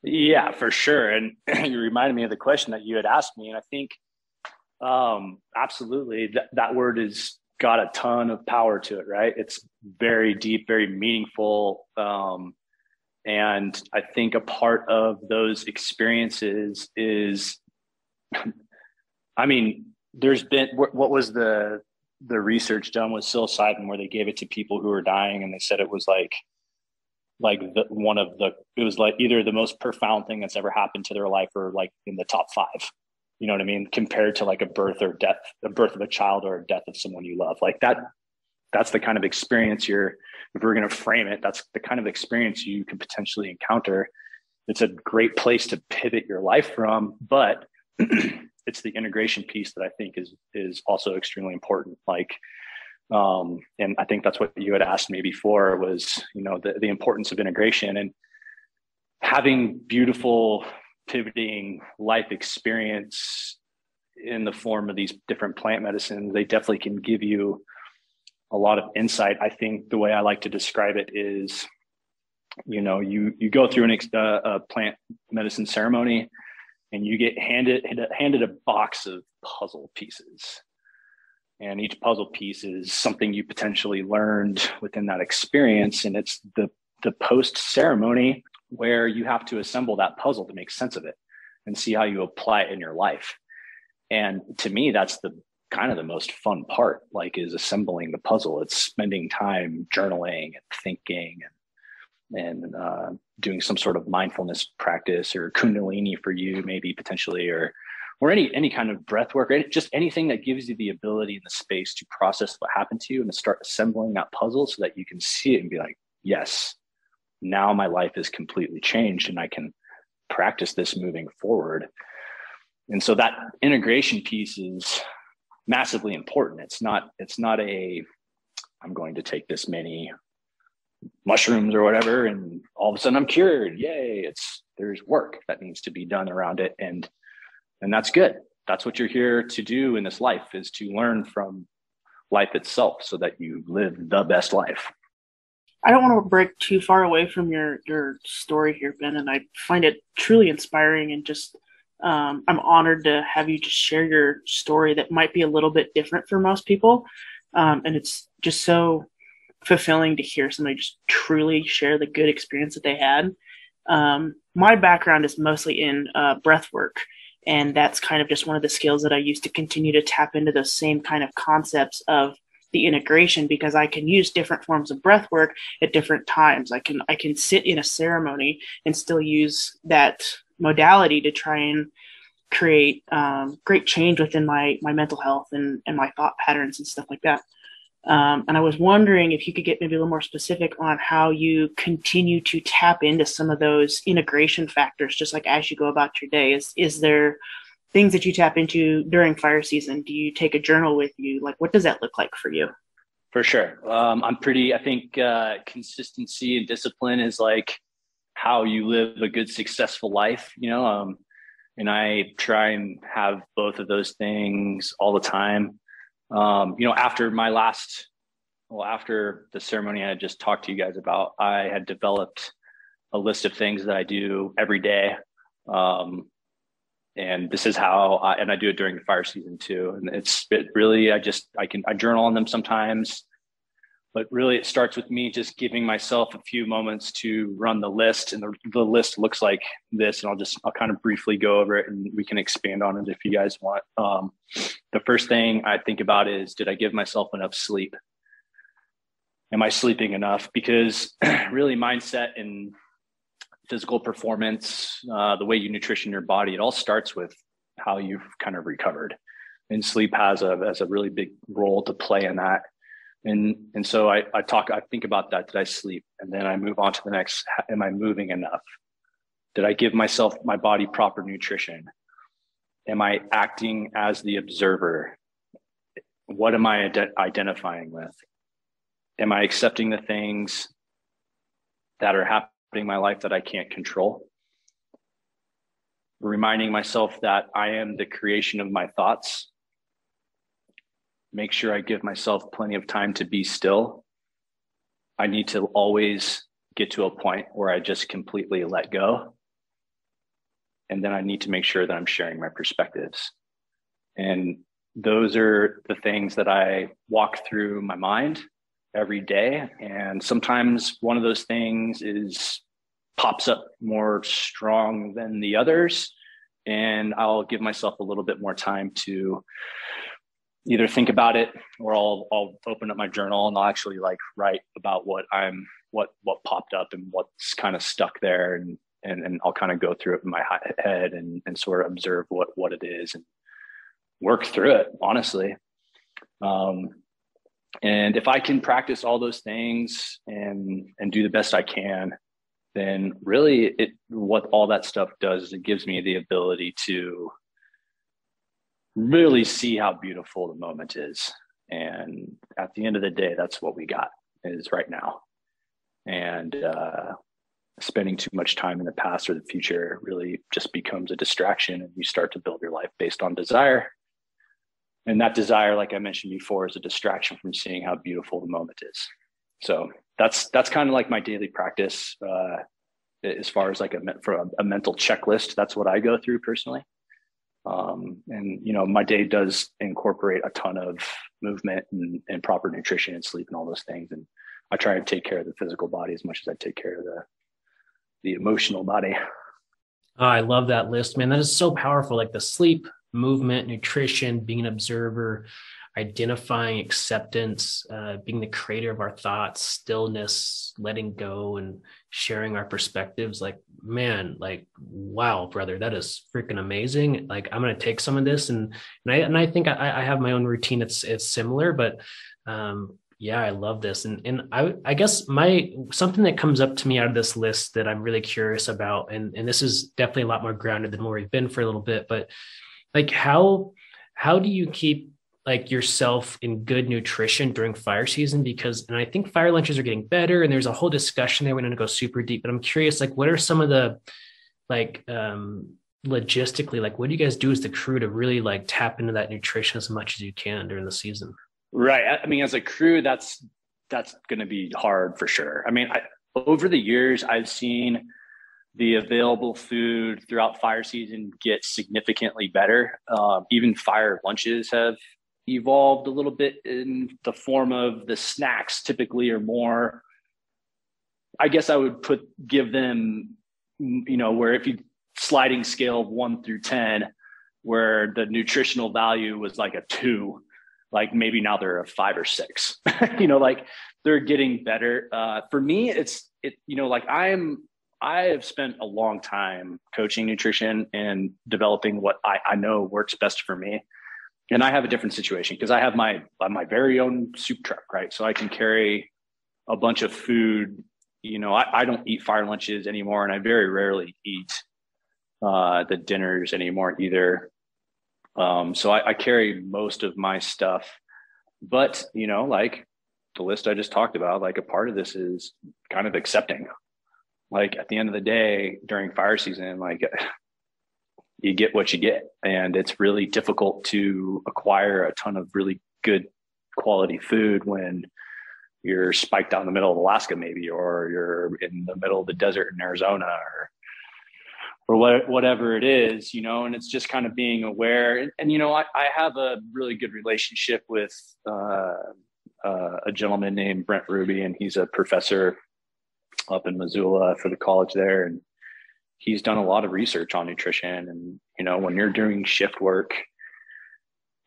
Yeah, for sure. And you reminded me of the question that you had asked me. And I think absolutely that word has got a ton of power to it, right? It's very deep, very meaningful. And I think a part of those experiences is, I mean, there's been, what was the research done with psilocybin where they gave it to people who were dying, and they said it was like it was like either the most profound thing that's ever happened to their life, or like in the top 5, you know what I mean? Compared to like a birth of a child or a death of someone you love. Like that's the kind of experience if we're going to frame it, that's the kind of experience you could potentially encounter. It's a great place to pivot your life from, but it's the integration piece that I think is also extremely important. Like, and I think that's what you had asked me before was, you know, the importance of integration and having beautiful pivoting life experience in the form of these different plant medicines. They definitely can give you a lot of insight. I think the way I like to describe it is, you know, you go through a plant medicine ceremony, and you get handed a box of puzzle pieces. And each puzzle piece is something you potentially learned within that experience. And it's the post ceremony where you have to assemble that puzzle to make sense of it and see how you apply it in your life. And to me, that's the kind of the most fun part, like, is assembling the puzzle. It's spending time journaling and thinking and doing some sort of mindfulness practice, or Kundalini for you, maybe potentially, or any kind of breath work, or just anything that gives you the ability and the space to process what happened to you and to start assembling that puzzle so that you can see it and be like, yes, now my life is completely changed and I can practice this moving forward. And so that integration piece is massively important. It's not I'm going to take this many mushrooms or whatever, and all of a sudden I'm cured. Yay. There's work that needs to be done around it. And that's good. That's what you're here to do in this life, is to learn from life itself so that you live the best life. I don't want to break too far away from your story here, Ben, and I find it truly inspiring, and just I'm honored to have you just share your story that might be a little bit different for most people. And it's just so fulfilling to hear somebody just truly share the good experience that they had. My background is mostly in breath work, and that's kind of just one of the skills that I use to continue to tap into those same kind of concepts of the integration, because I can use different forms of breath work at different times. I can sit in a ceremony and still use that modality to try and create great change within my mental health and my thought patterns and stuff like that. And I was wondering if you could get maybe a little more specific on how you continue to tap into some of those integration factors, just like as you go about your day. Is there things that you tap into during fire season? Do you take a journal with you? Like, what does that look like for you? For sure. I think consistency and discipline is like how you live a good, successful life, and I try and have both of those things all the time. After the ceremony I had just talked to you guys about, I had developed a list of things that I do every day. And this is how I do it during the fire season too. And I journal on them sometimes, but really it starts with me just giving myself a few moments to run the list. And the list looks like this, and I'll kind of briefly go over it and we can expand on it if you guys want. The first thing I think about is, did I give myself enough sleep? Am I sleeping enough? Because really mindset and physical performance, the way you nutrition your body, it all starts with how you've kind of recovered. And sleep has a really big role to play in that. And so I think about that. Did I sleep? And then I move on to the next. Am I moving enough? Did I give my body proper nutrition? Am I acting as the observer? What am I identifying with? Am I accepting the things that are happening in my life that I can't control? Reminding myself that I am the creation of my thoughts. Make sure I give myself plenty of time to be still. I need to always get to a point where I just completely let go. And then I need to make sure that I'm sharing my perspectives. And those are the things that I walk through my mind every day. And sometimes one of those things pops up more strong than the others. And I'll give myself a little bit more time to either think about it, or I'll open up my journal and I'll actually write about what popped up and what's kind of stuck there. And I'll kind of go through it in my head and sort of observe what it is and work through it, honestly. And if I can practice all those things and do the best I can, then really what all that stuff does is it gives me the ability to really see how beautiful the moment is. And at the end of the day, that's what we got is right now. And spending too much time in the past or the future really just becomes a distraction, and you start to build your life based on desire. And that desire, like I mentioned before, is a distraction from seeing how beautiful the moment is. So that's kind of like my daily practice as far as for a mental checklist. That's what I go through personally. And my day does incorporate a ton of movement and proper nutrition and sleep and all those things. And I try to take care of the physical body as much as I take care of the emotional body. Oh, I love that list, man. That is so powerful. Like the sleep, movement, nutrition, being an observer, identifying acceptance, being the creator of our thoughts, stillness, letting go, and sharing our perspectives. Like, man, wow, brother, that is freaking amazing. Like, I'm going to take some of this and I think I have my own routine. It's similar, but yeah, I love this. And I guess something that comes up to me out of this list that I'm really curious about, and this is definitely a lot more grounded than where we've been for a little bit, but how do you keep yourself in good nutrition during fire season? And I think fire lunches are getting better, and there's a whole discussion there. We're going to go super deep, but I'm curious, what are some of the logistically, what do you guys do as the crew to really tap into that nutrition as much as you can during the season? Right. I mean, as a crew, that's going to be hard for sure. I mean, over the years, I've seen the available food throughout fire season get significantly better. Even fire lunches have evolved a little bit in the form of the snacks typically are more, I guess I would give them, where if you sliding scale of 1 through 10, where the nutritional value was a 2, maybe now they're a 5 or 6, they're getting better. For me, I have spent a long time coaching nutrition and developing what I know works best for me. And I have a different situation because I have my very own soup truck, right? So I can carry a bunch of food. I don't eat fire lunches anymore, and I very rarely eat the dinners anymore either. So I carry most of my stuff, but like the list I just talked about, like a part of this is kind of accepting. Like at the end of the day, during fire season, like you get what you get, and it's really difficult to acquire a ton of really good quality food when you're spiked out in the middle of Alaska, maybe, or you're in the middle of the desert in Arizona, or whatever it is, and it's just kind of being aware. And I have a really good relationship with a gentleman named Brent Ruby, and he's a professor up in Missoula for the college there. And he's done a lot of research on nutrition. And, when you're doing shift work,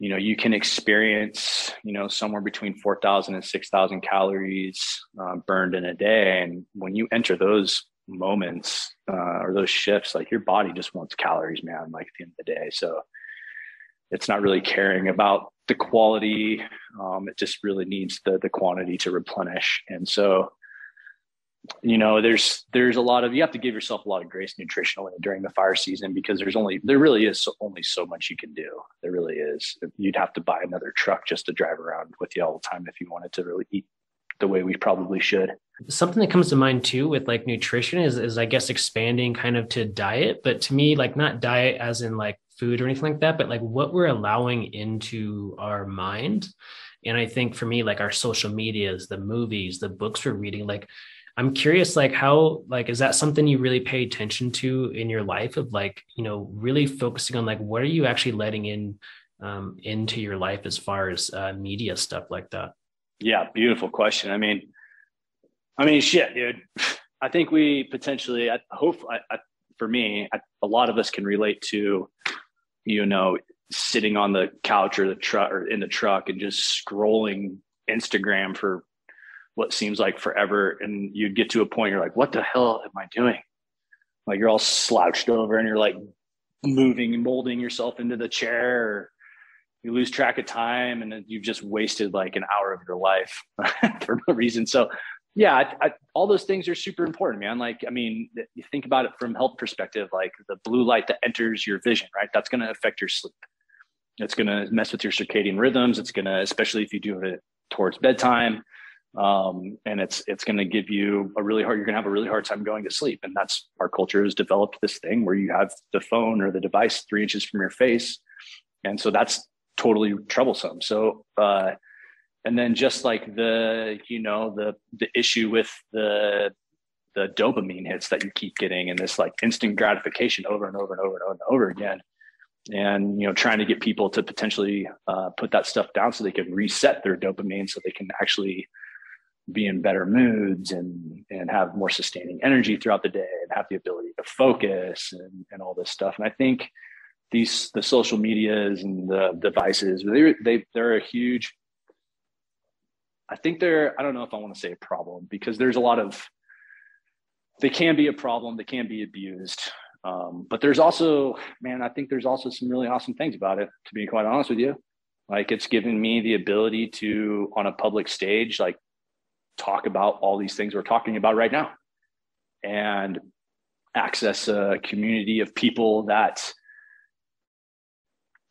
you can experience, somewhere between 4,000 and 6,000 calories burned in a day. And when you enter those moments or those shifts, like your body just wants calories, man, like at the end of the day. So it's not really caring about the quality. It just really needs the quantity to replenish. And so, there's a lot of, you have to give yourself a lot of grace nutritionally during the fire season, because there really is only so much you can do. There really is. You'd have to buy another truck just to drive around with you all the time if you wanted to really eat the way we probably should. Something that comes to mind too with like nutrition is I guess expanding kind of to diet, but to me, like not diet as in like food or anything like that, but like what we're allowing into our mind. And I think for me, like our social medias, the movies, the books we're reading, like I'm curious, like how, like, is that something you really pay attention to in your life of like, really focusing on like, what are you actually letting in into your life as far as media stuff like that? Yeah. Beautiful question. I mean, shit, dude. I think we potentially, for me, a lot of us can relate to, sitting on the couch or the truck or in the truck and just scrolling Instagram for what seems like forever. And you'd get to a point, you're like, what the hell am I doing? Like you're all slouched over and you're like moving and molding yourself into the chair, or you lose track of time and then you've just wasted like an hour of your life for no reason. So yeah, all those things are super important, man. Like, I mean, you think about it from health perspective, like the blue light that enters your vision, right? That's going to affect your sleep. It's going to mess with your circadian rhythms. It's going to, especially if you do it towards bedtime, and it's going to give you you're going to have a really hard time going to sleep. And that's, our culture has developed this thing where you have the phone or the device 3 inches from your face. And so that's totally troublesome. So, and then just like the issue with the dopamine hits that you keep getting, and this like instant gratification over and over and over and over and over again. And, trying to get people to potentially put that stuff down so they can reset their dopamine so they can actually be in better moods and have more sustaining energy throughout the day and have the ability to focus and all this stuff. And I think the social medias and the devices, they're a huge, I don't know if I want to say a problem, because there's they can be a problem. They can be abused. But there's also, man, I think there's also some really awesome things about it, to be quite honest with you. Like it's given me the ability to, on a public stage, like talk about all these things we're talking about right now and access a community of people that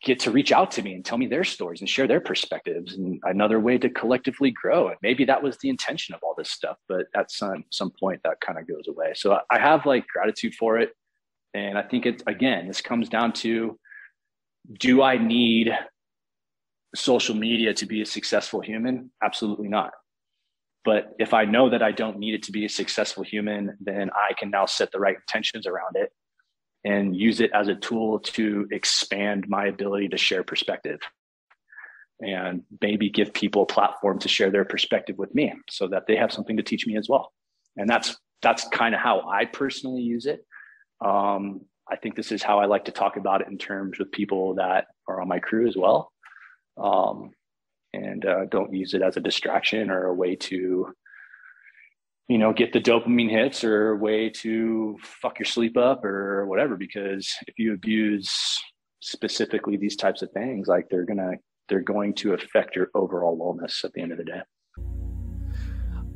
get to reach out to me and tell me their stories and share their perspectives, and another way to collectively grow. And maybe that was the intention of all this stuff, but at some point that kind of goes away. So I have like gratitude for it. And I think this comes down to, do I need social media to be a successful human? Absolutely not. But if I know that I don't need it to be a successful human, then I can now set the right intentions around it and use it as a tool to expand my ability to share perspective and maybe give people a platform to share their perspective with me so that they have something to teach me as well. And that's kind of how I personally use it. I think this is how I like to talk about it in terms with people that are on my crew as well. And don't use it as a distraction or a way to, get the dopamine hits or a way to fuck your sleep up or whatever, because if you abuse specifically these types of things, like they're going to affect your overall wellness at the end of the day.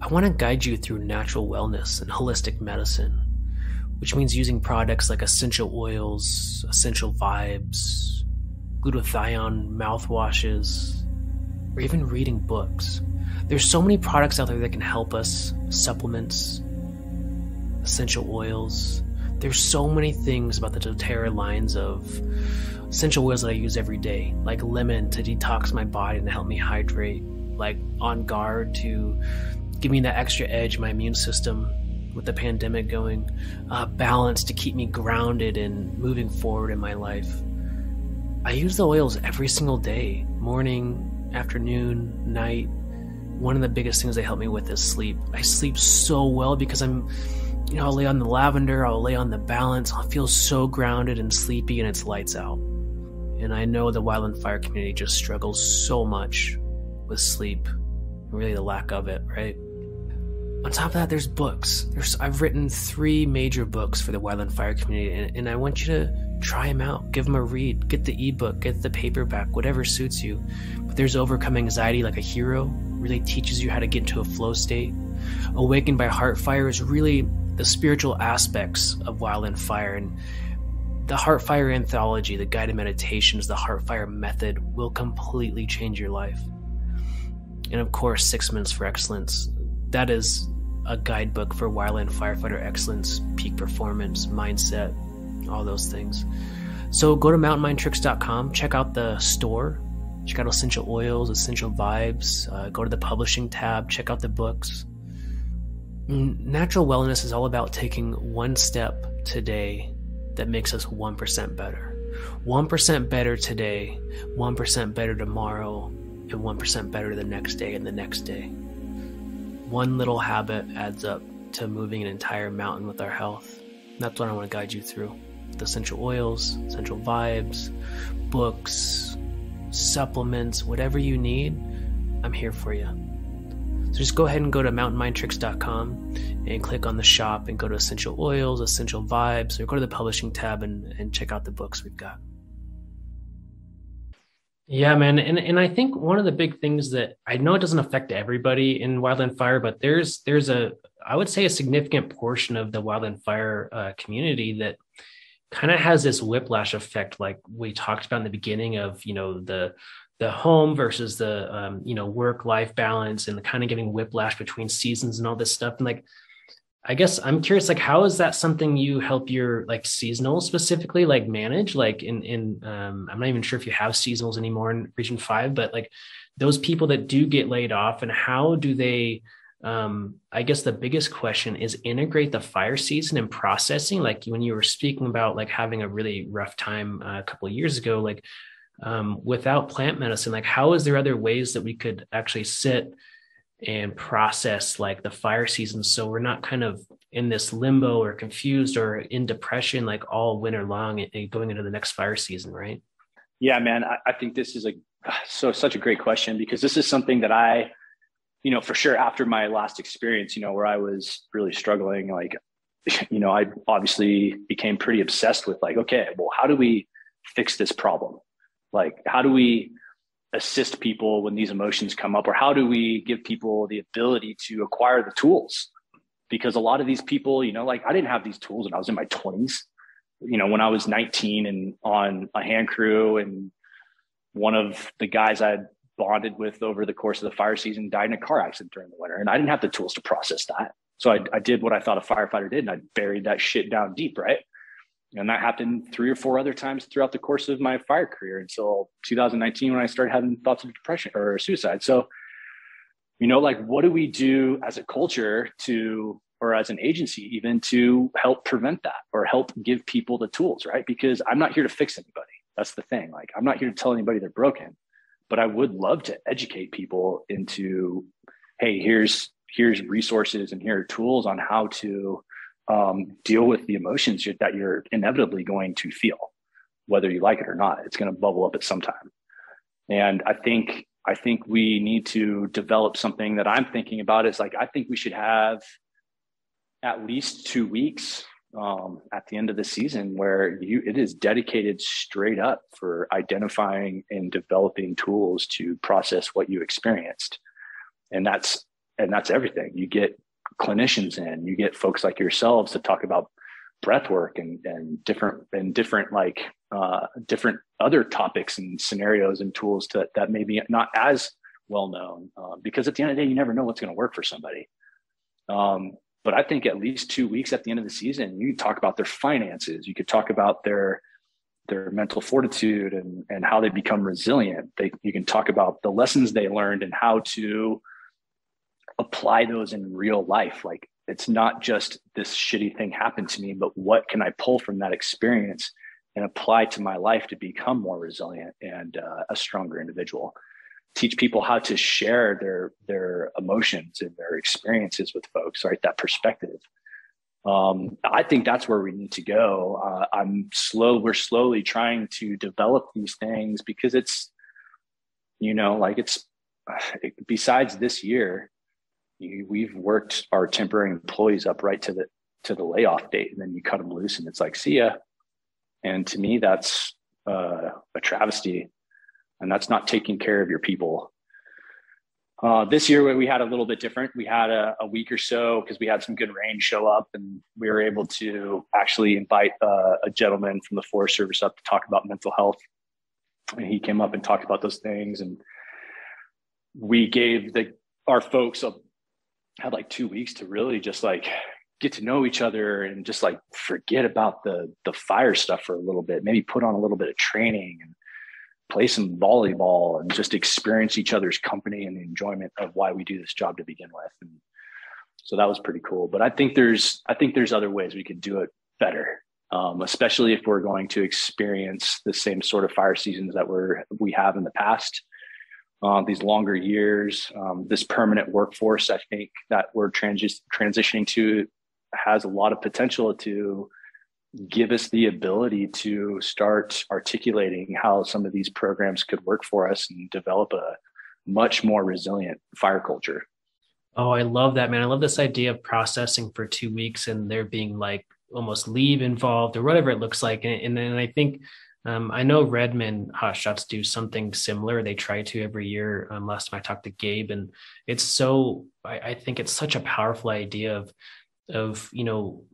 I want to guide you through natural wellness and holistic medicine, which means using products like essential oils, essential vibes, glutathione mouthwashes, or even reading books. There's so many products out there that can help us, supplements, essential oils. There's so many things about the doTERRA lines of essential oils that I use every day, like lemon to detox my body and help me hydrate, like On Guard to give me that extra edge in my immune system with the pandemic going, balance to keep me grounded and moving forward in my life. I use the oils every single day, morning, afternoon, night. One of the biggest things they help me with is sleep. I sleep so well because I'll lay on the lavender, I'll lay on the balance, I'll feel so grounded and sleepy, and it's lights out. And I know the wildland fire community just struggles so much with sleep, and really the lack of it, right? On top of that, there's books. I've written 3 major books for the wildland fire community, and I want you to try them out. Give them a read. Get the ebook, get the paperback, whatever suits you. But there's Overcome Anxiety Like a Hero, really teaches you how to get into a flow state. Awakened by Heartfire is really the spiritual aspects of wildland fire, and the Heartfire anthology, the guided meditations, the Heartfire method will completely change your life. And of course, 6 Minutes for Excellence. That is a guidebook for wildland firefighter excellence, peak performance, mindset, all those things. So go to mountainmindtricks.com, check out the store, check out essential oils, essential vibes, go to the publishing tab, check out the books. Natural wellness is all about taking one step today that makes us 1% better. 1% better today, 1% better tomorrow, and 1% better the next day and the next day. One little habit adds up to moving an entire mountain with our health. That's what I want to guide you through. The essential oils, essential vibes, books, supplements, whatever you need, I'm here for you. So just go ahead and go to mountainmindtricks.com and click on the shop and go to essential oils, essential vibes, or go to the publishing tab and check out the books we've got. Yeah, man. And I think one of the big things that I know it doesn't affect everybody in wildland fire, but there's I would say a significant portion of the wildland fire community that kind of has this whiplash effect, like we talked about in the beginning of, the home versus the, work-life balance and the kind of getting whiplash between seasons and all this stuff. And I guess I'm curious, how is that something you help your seasonal specifically manage? I'm not even sure if you have seasonals anymore in Region 5, but those people that do get laid off, and how do they, I guess the biggest question is integrate the fire season and processing. When you were speaking about having a really rough time a couple of years ago, without plant medicine, how is there other ways that we could actually sit and process the fire season, so we're not kind of in this limbo or confused or in depression all winter long and going into the next fire season, right? Yeah, man, I think this is such a great question, because this is something that I, for sure after my last experience, where I was really struggling, I obviously became pretty obsessed with okay, well, how do we fix this problem? How do we assist people when these emotions come up, or how do we give people the ability to acquire the tools? Because a lot of these people, I didn't have these tools when I was in my 20s, when I was 19 and on a hand crew, and one of the guys I'd bonded with over the course of the fire season died in a car accident during the winter, and I didn't have the tools to process that. So I did what I thought a firefighter did, and I buried that shit down deep, right? And that happened 3 or 4 other times throughout the course of my fire career until 2019, when I started having thoughts of depression or suicide. So, what do we do as a culture or as an agency even, to help prevent that or help give people the tools, right? Because I'm not here to fix anybody. That's the thing. I'm not here to tell anybody they're broken, but I would love to educate people into, hey, here's resources and here are tools on how to deal with the emotions that you're inevitably going to feel, whether you like it or not. It's going to bubble up at some time. And I think we need to develop something that I'm thinking about is I think we should have at least 2 weeks at the end of the season where it is dedicated straight up for identifying and developing tools to process what you experienced. And that's everything. You get clinicians in, you get folks like yourselves to talk about breath work and different other topics and scenarios and tools that maybe not as well known, because at the end of the day, you never know what's going to work for somebody. But I think at least 2 weeks at the end of the season, you talk about their finances. You could talk about their mental fortitude and how they become resilient. You can talk about the lessons they learned and how to apply those in real life. Like, it's not just this shitty thing happened to me, but what can I pull from that experience and apply to my life to become more resilient and a stronger individual? Teach people how to share their emotions and their experiences with folks, right? That perspective. I think that's where we need to go. We're slowly trying to develop these things because it's besides this year, we've worked our temporary employees up right to the layoff date, and then you cut them loose and it's like, see ya. And to me, that's a travesty. And that's not taking care of your people. This year, we had a little bit different. We had a week or so because we had some good rain show up, and we were able to actually invite a gentleman from the Forest Service up to talk about mental health. And he came up and talked about those things. And we gave our folks had like 2 weeks to really just like get to know each other and just like forget about the fire stuff for a little bit, maybe put on a little bit of training and play some volleyball and just experience each other's company and the enjoyment of why we do this job to begin with. And so that was pretty cool. But I think there's other ways we could do it better, especially if we're going to experience the same sort of fire seasons that we have in the past. These longer years, this permanent workforce, I think that we're transitioning to has a lot of potential to give us the ability to start articulating how some of these programs could work for us and develop a much more resilient fire culture. Oh, I love that, man. I love this idea of processing for 2 weeks and there being like almost leave involved or whatever it looks like. And then I think, I know Redmond Hotshots do something similar. They try to every year. Last time I talked to Gabe, and I think it's such a powerful idea of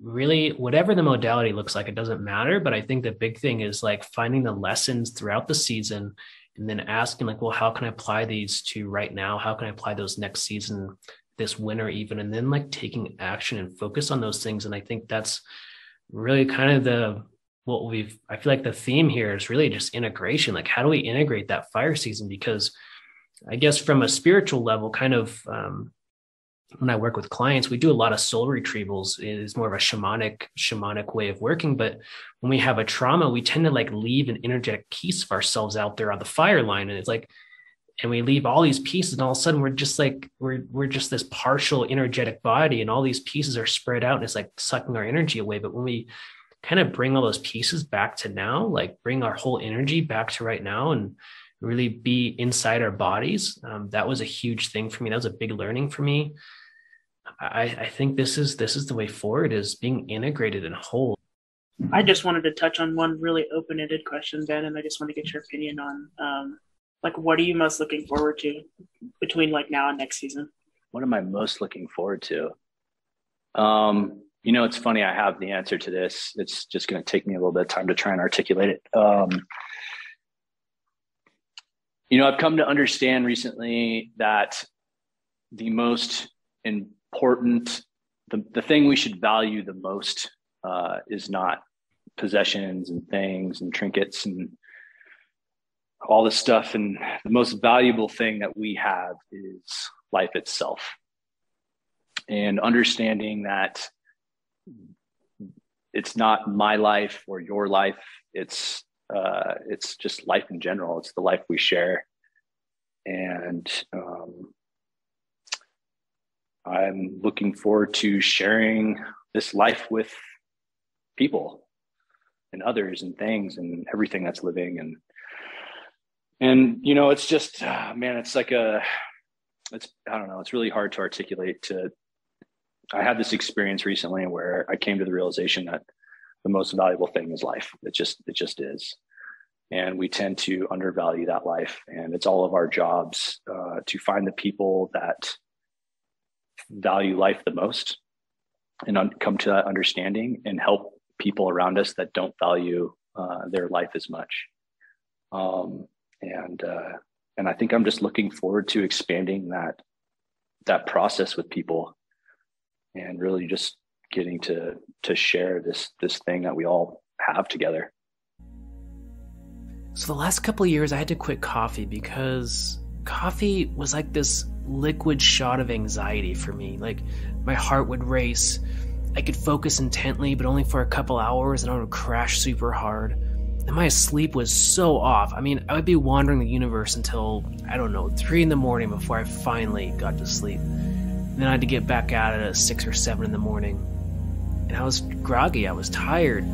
really whatever the modality looks like, it doesn't matter. But I think the big thing is like finding the lessons throughout the season and then asking like, well, how can I apply these to right now? How can I apply those next season, this winter even? And then like taking action and focus on those things. And I think that's really kind of I feel like the theme here is really just integration. Like, how do we integrate that fire season? Because I guess from a spiritual level, kind of, when I work with clients, we do a lot of soul retrievals. It is more of a shamanic way of working. But when we have a trauma, we tend to like leave an energetic piece of ourselves out there on the fire line. And it's like, and we leave all these pieces and all of a sudden we're just like, we're just this partial energetic body and all these pieces are spread out and it's like sucking our energy away. But when we kind of bring all those pieces back to now, like bring our whole energy back to right now and really be inside our bodies. That was a huge thing for me. That was a big learning for me. I think this is the way forward, is being integrated and whole. I just wanted to touch on one really open-ended question, Ben, and I just want to get your opinion on like, what are you most looking forward to between like now and next season? What am I most looking forward to? It's funny. I have the answer to this. It's just going to take me a little bit of time to try and articulate it. I've come to understand recently that the most important, the thing we should value the most is not possessions and things and trinkets and all this stuff. And the most valuable thing that we have is life itself. And understanding that it's not my life or your life. It's just life in general. It's the life we share. And I'm looking forward to sharing this life with people and others and things and everything that's living. And it's just, man, it's like I don't know. It's really hard to articulate to I had this experience recently where I came to the realization that the most valuable thing is life. It just is. And we tend to undervalue that life. And it's all of our jobs to find the people that value life the most and come to that understanding and help people around us that don't value their life as much. And I think I'm just looking forward to expanding that process with people and really just getting to share this thing that we all have together. So the last couple of years I had to quit coffee because coffee was like this liquid shot of anxiety for me. Like my heart would race. I could focus intently, but only for a couple hours, and I would crash super hard. And my sleep was so off. I mean, I would be wandering the universe until, 3 a.m. before I finally got to sleep. And then I had to get back at it at 6 or 7 in the morning. And I was groggy, I was tired.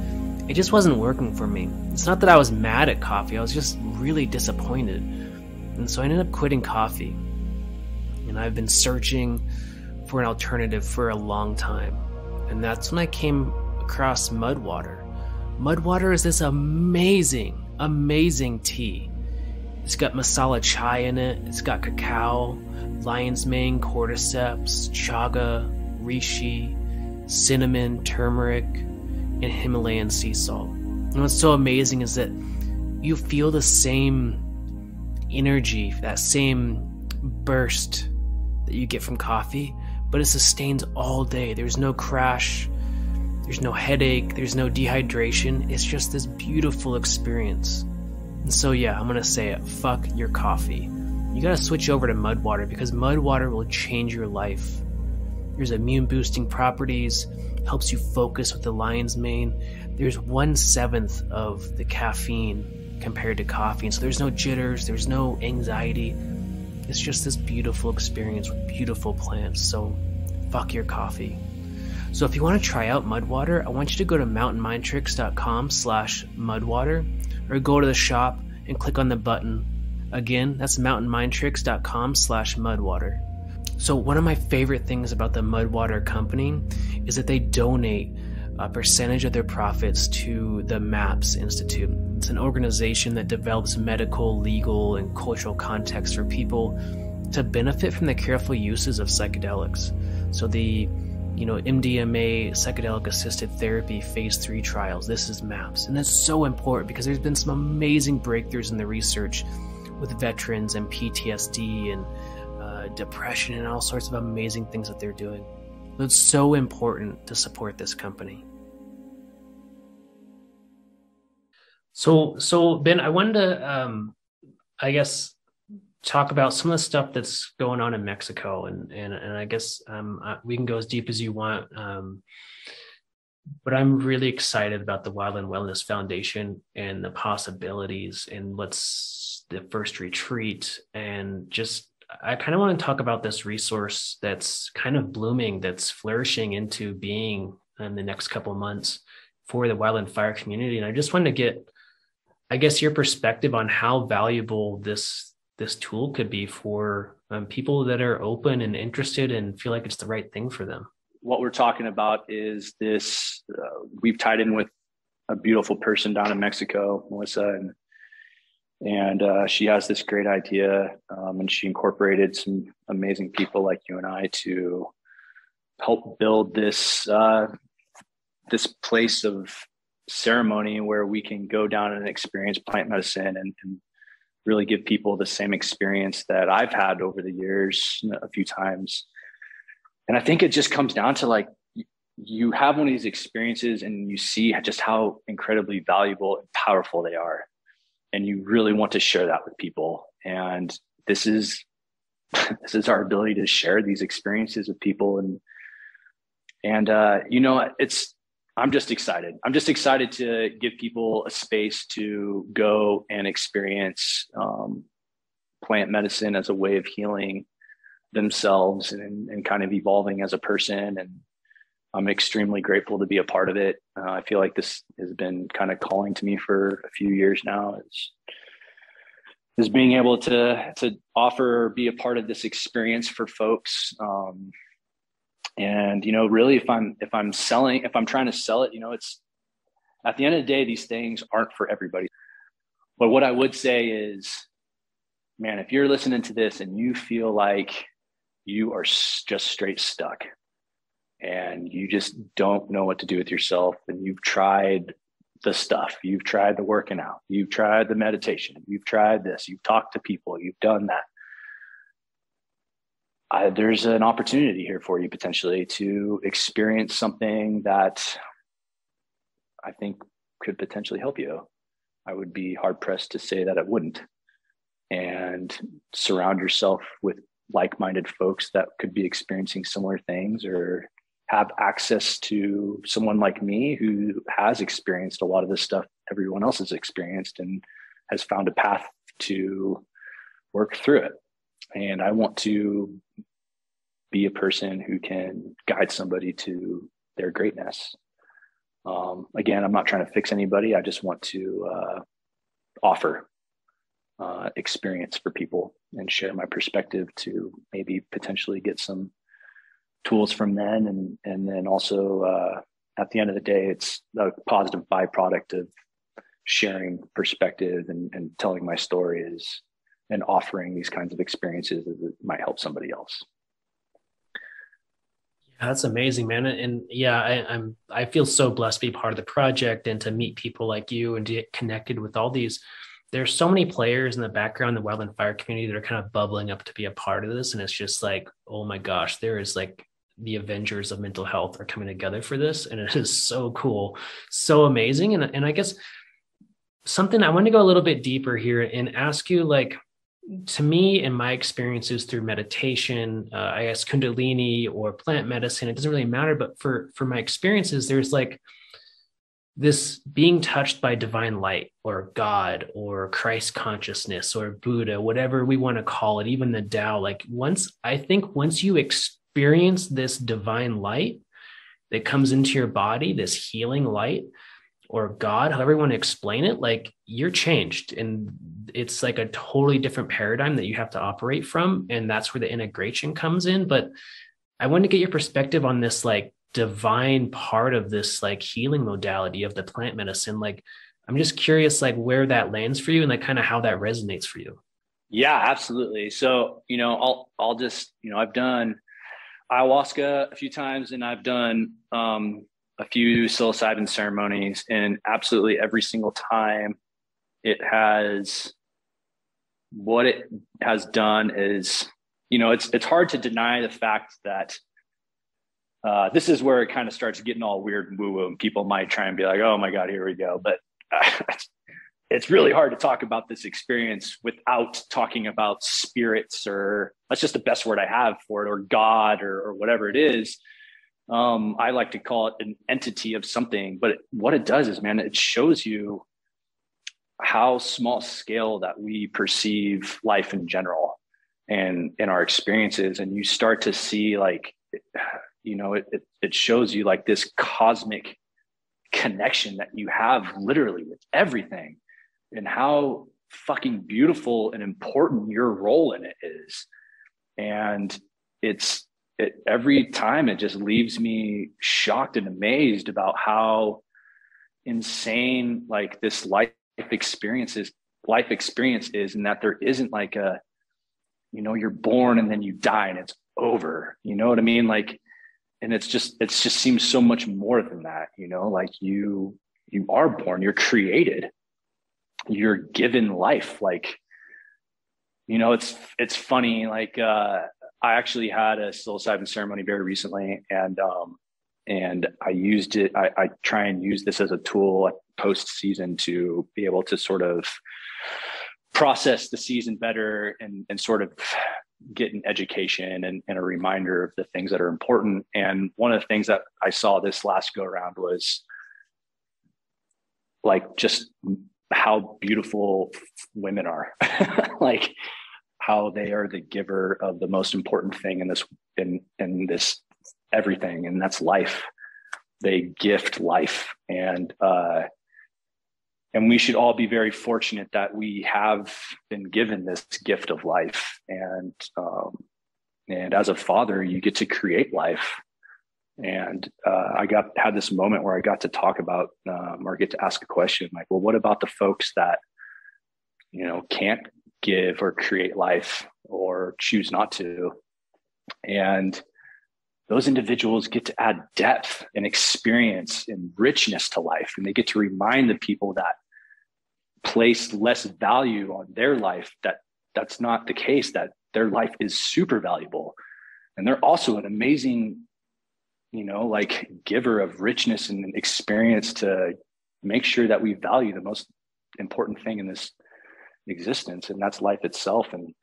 It just wasn't working for me. It's not that I was mad at coffee, I was just really disappointed. And so I ended up quitting coffee. And I've been searching for an alternative for a long time. And that's when I came across Mudwater. Mudwater is this amazing, amazing tea. It's got masala chai in it. It's got cacao, lion's mane, cordyceps, chaga, reishi, cinnamon, turmeric, and Himalayan sea salt. And what's so amazing is that you feel the same energy, that same burst that you get from coffee, but it sustains all day. There's no crash, there's no headache, there's no dehydration. It's just this beautiful experience. And so yeah, I'm gonna say it, fuck your coffee. You gotta switch over to Mudwater because Mudwater will change your life. There's immune boosting properties, helps you focus with the lion's mane. There's 1/7 of the caffeine compared to coffee, and so there's no jitters, there's no anxiety. It's just this beautiful experience with beautiful plants. So fuck your coffee. So if you want to try out Mudwater, I want you to go to mountainmindtricks.com/Mudwater or go to the shop and click on the button. Again, that's mountainmindtricks.com/Mudwater. So one of my favorite things about the Mudwater company is that they donate a percentage of their profits to the MAPS Institute. It's an organization that develops medical, legal, and cultural context for people to benefit from the careful uses of psychedelics. So the MDMA psychedelic assisted therapy phase 3 trials, this is MAPS. And that's so important because there's been some amazing breakthroughs in the research with veterans and PTSD and depression and all sorts of amazing things that they're doing. It's so important to support this company. So Ben, I wanted to, talk about some of the stuff that's going on in Mexico, and I guess we can go as deep as you want. But I'm really excited about the Wildland Wellness Foundation and the possibilities and what's the first retreat, and just I kind of want to talk about this resource that's kind of blooming, that's flourishing into being in the next couple of months for the wildland fire community. And I just wanted to get, I guess, your perspective on how valuable this tool could be for people that are open and interested and feel like it's the right thing for them. What we're talking about is this, we've tied in with a beautiful person down in Mexico, Melissa, and she has this great idea, and she incorporated some amazing people like you and I to help build this this place of ceremony where we can go down and experience plant medicine and really give people the same experience that I've had over the years a few times. And I think it just comes down to like, you have one of these experiences and you see just how incredibly valuable and powerful they are. And you really want to share that with people. And this is our ability to share these experiences with people. I'm just excited. I'm just excited to give people a space to go and experience plant medicine as a way of healing themselves and kind of evolving as a person. And I'm extremely grateful to be a part of it. I feel like this has been kind of calling to me for a few years now. Is being able to offer, be a part of this experience for folks. And, really if I'm trying to sell it, it's at the end of the day, these things aren't for everybody. But what I would say is, man, if you're listening to this and you feel like you are just straight stuck and you just don't know what to do with yourself, and you've tried the stuff, you've tried the working out, you've tried the meditation, you've tried this, you've talked to people, you've done that, there's an opportunity here for you potentially to experience something that I think could potentially help you. I would be hard pressed to say that it wouldn't. And surround yourself with like-minded folks that could be experiencing similar things, or have access to someone like me who has experienced a lot of this stuff everyone else has experienced and has found a path to work through it. And I want to be a person who can guide somebody to their greatness. Again, I'm not trying to fix anybody. I just want to offer experience for people and share my perspective to maybe potentially get some tools from them. And then also at the end of the day, it's a positive byproduct of sharing perspective and telling my stories and offering these kinds of experiences that might help somebody else. That's amazing, man. And yeah, I feel so blessed to be part of the project and to meet people like you and to get connected with all these. There's so many players in the background, the wildland fire community, that are kind of bubbling up to be a part of this. And it's just like, oh my gosh, there is like the Avengers of mental health are coming together for this. And it is so cool, so amazing. And I guess something I want to go a little bit deeper here and ask you, like, to me, in my experiences through meditation, I guess Kundalini or plant medicine, it doesn't really matter. But for my experiences, there's like this being touched by divine light or God or Christ consciousness or Buddha, whatever we want to call it, even the Tao. Like once you experience this divine light that comes into your body, this healing light, or God, however you want to explain it, like you're changed. And it's like a totally different paradigm that you have to operate from. And that's where the integration comes in. But I want to get your perspective on this, like divine part of this, like healing modality of the plant medicine. Like, I'm just curious, like where that lands for you and like kind of how that resonates for you. Yeah, absolutely. So, I'll just, I've done ayahuasca a few times, and I've done, a few psilocybin ceremonies, and absolutely every single time what it has done is, it's hard to deny the fact that this is where it kind of starts getting all weird and woo-woo, and people might try and be like, oh my God, here we go. But it's really hard to talk about this experience without talking about spirits, or that's just the best word I have for it, or God, or whatever it is. I like to call it an entity of something, but what it does is, man, it shows you how small scale that we perceive life in general and in our experiences. And you start to see like, it shows you like this cosmic connection that you have literally with everything, and how fucking beautiful and important your role in it is. And every time it just leaves me shocked and amazed about how insane like this life experience is, and that there isn't like you're born and then you die and it's over. You know what I mean? Like, and it just seems so much more than that, like you are born, you're created, you're given life. Like, it's funny. Like, I actually had a psilocybin ceremony very recently, and I used it. I try and use this as a tool post season to be able to sort of process the season better and sort of get an education and a reminder of the things that are important. And one of the things that I saw this last go around was like just how beautiful women are, like how they are the giver of the most important thing in this everything, and that's life. They gift life, and we should all be very fortunate that we have been given this gift of life. And as a father, you get to create life. And I had this moment where I got to talk about or get to ask a question like, well, what about the folks that, can't give or create life or choose not to? And those individuals get to add depth and experience and richness to life. And they get to remind the people that place less value on their life that that's not the case, that their life is super valuable. And they're also an amazing, giver of richness and experience to make sure that we value the most important thing in this existence, and that's life itself. And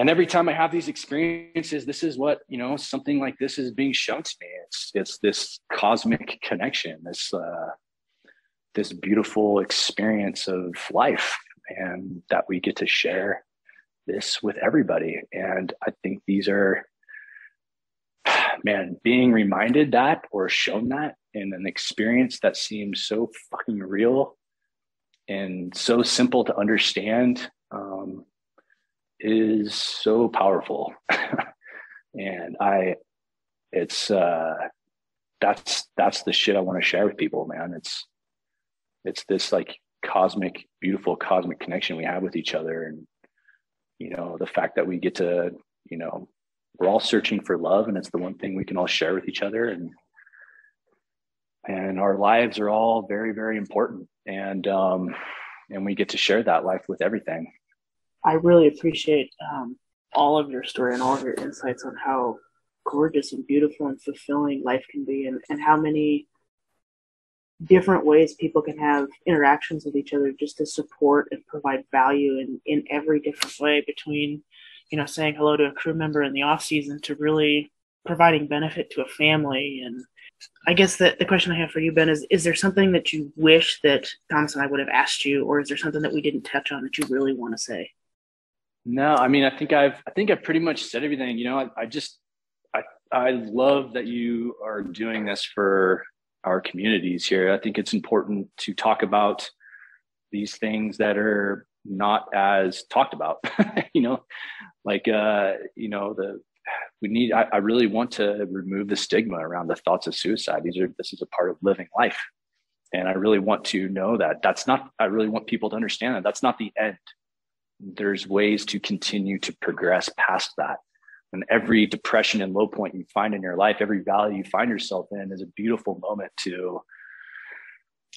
every time I have these experiences, this is what, something like this is being shown to me. It's this cosmic connection, this beautiful experience of life, and that we get to share this with everybody. And I think these are, being reminded that or shown that in an experience that seems so fucking real and so simple to understand, is so powerful. And that's the shit I want to share with people, man. It's this like cosmic, beautiful cosmic connection we have with each other. And, the fact that we get to, we're all searching for love, and it's the one thing we can all share with each other. And our lives are all very, very important. And we get to share that life with everything. I really appreciate all of your story and all of your insights on how gorgeous and beautiful and fulfilling life can be, and how many different ways people can have interactions with each other just to support and provide value in every different way, between, saying hello to a crew member in the off season to really providing benefit to a family. And I guess the question I have for you, Ben, is there something that you wish that Thomas and I would have asked you, or is there something that we didn't touch on that you really want to say? No, I mean, I think I've pretty much said everything. I love that you are doing this for our communities here. I think it's important to talk about these things that are not as talked about. I really want to remove the stigma around the thoughts of suicide. This is a part of living life. And I really want to know that I really want people to understand that that's not the end. There's ways to continue to progress past that. And every depression and low point you find in your life, every valley you find yourself in, is a beautiful moment to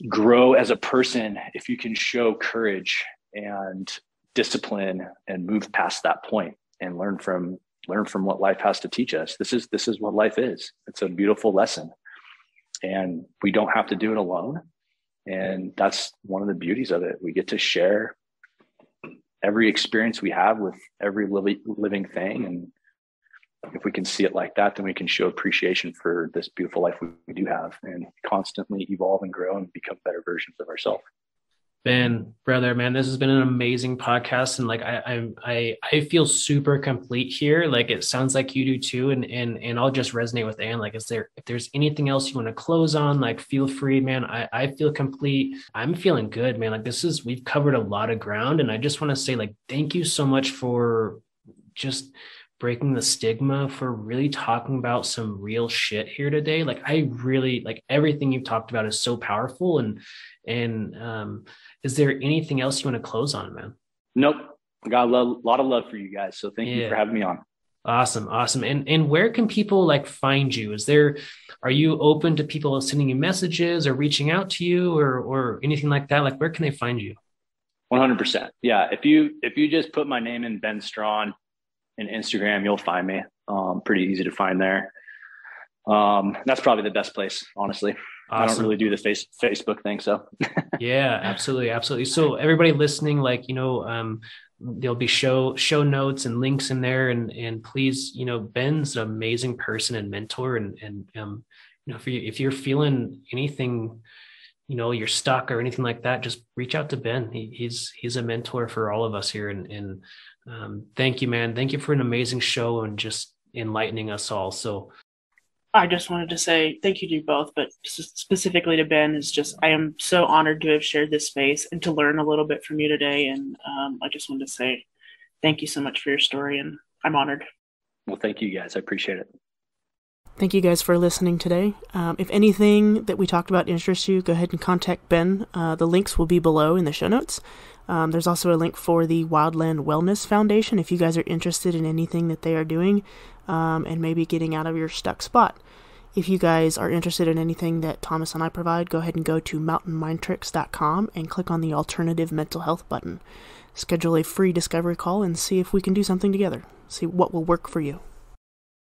grow as a person if you can show courage and discipline and move past that point and learn from what life has to teach us. This is what life is. It's a beautiful lesson, and we don't have to do it alone. And that's one of the beauties of it. We get to share every experience we have with every living thing. And if we can see it like that, then we can show appreciation for this beautiful life we do have, and constantly evolve and grow and become better versions of ourselves. Ben, brother, man, this has been an amazing podcast, and like I feel super complete here. Like it sounds like you do too, and I'll just resonate with Anne. Like, if there's anything else you want to close on, like feel free, man. I feel complete. I'm feeling good, man. Like we've covered a lot of ground, and I just want to say like thank you so much for just breaking the stigma, for really talking about some real shit here today. Like I really like everything you've talked about is so powerful, and is there anything else you want to close on, man? Nope. I got a lot of love for you guys. So thank you for having me on. Awesome. And where can people like find you? Are you open to people sending you messages or reaching out to you or anything like that? Like where can they find you? 100%. Yeah. If you just put my name in Ben Strahan in Instagram, you'll find me. Pretty easy to find there. That's probably the best place, honestly. Awesome. I don't really do the Facebook thing. So yeah, absolutely. So everybody listening, like, there'll be show notes and links in there, and please, Ben's an amazing person and mentor. And if you're feeling anything, you're stuck or anything like that, just reach out to Ben. He's a mentor for all of us here. And thank you, man. Thank you for an amazing show and just enlightening us all. So I just wanted to say thank you to you both, but specifically to Ben, I am so honored to have shared this space and to learn a little bit from you today. And I just wanted to say thank you so much for your story, and I'm honored. Well, thank you guys. I appreciate it. Thank you guys for listening today. If anything that we talked about interests you, go ahead and contact Ben. The links will be below in the show notes. There's also a link for the Wildland Wellness Foundation if you guys are interested in anything that they are doing and maybe getting out of your stuck spot. If you guys are interested in anything that Thomas and I provide, go ahead and go to mountainmindtricks.com and click on the Alternative Mental Health button. Schedule a free discovery call and see if we can do something together. See what will work for you.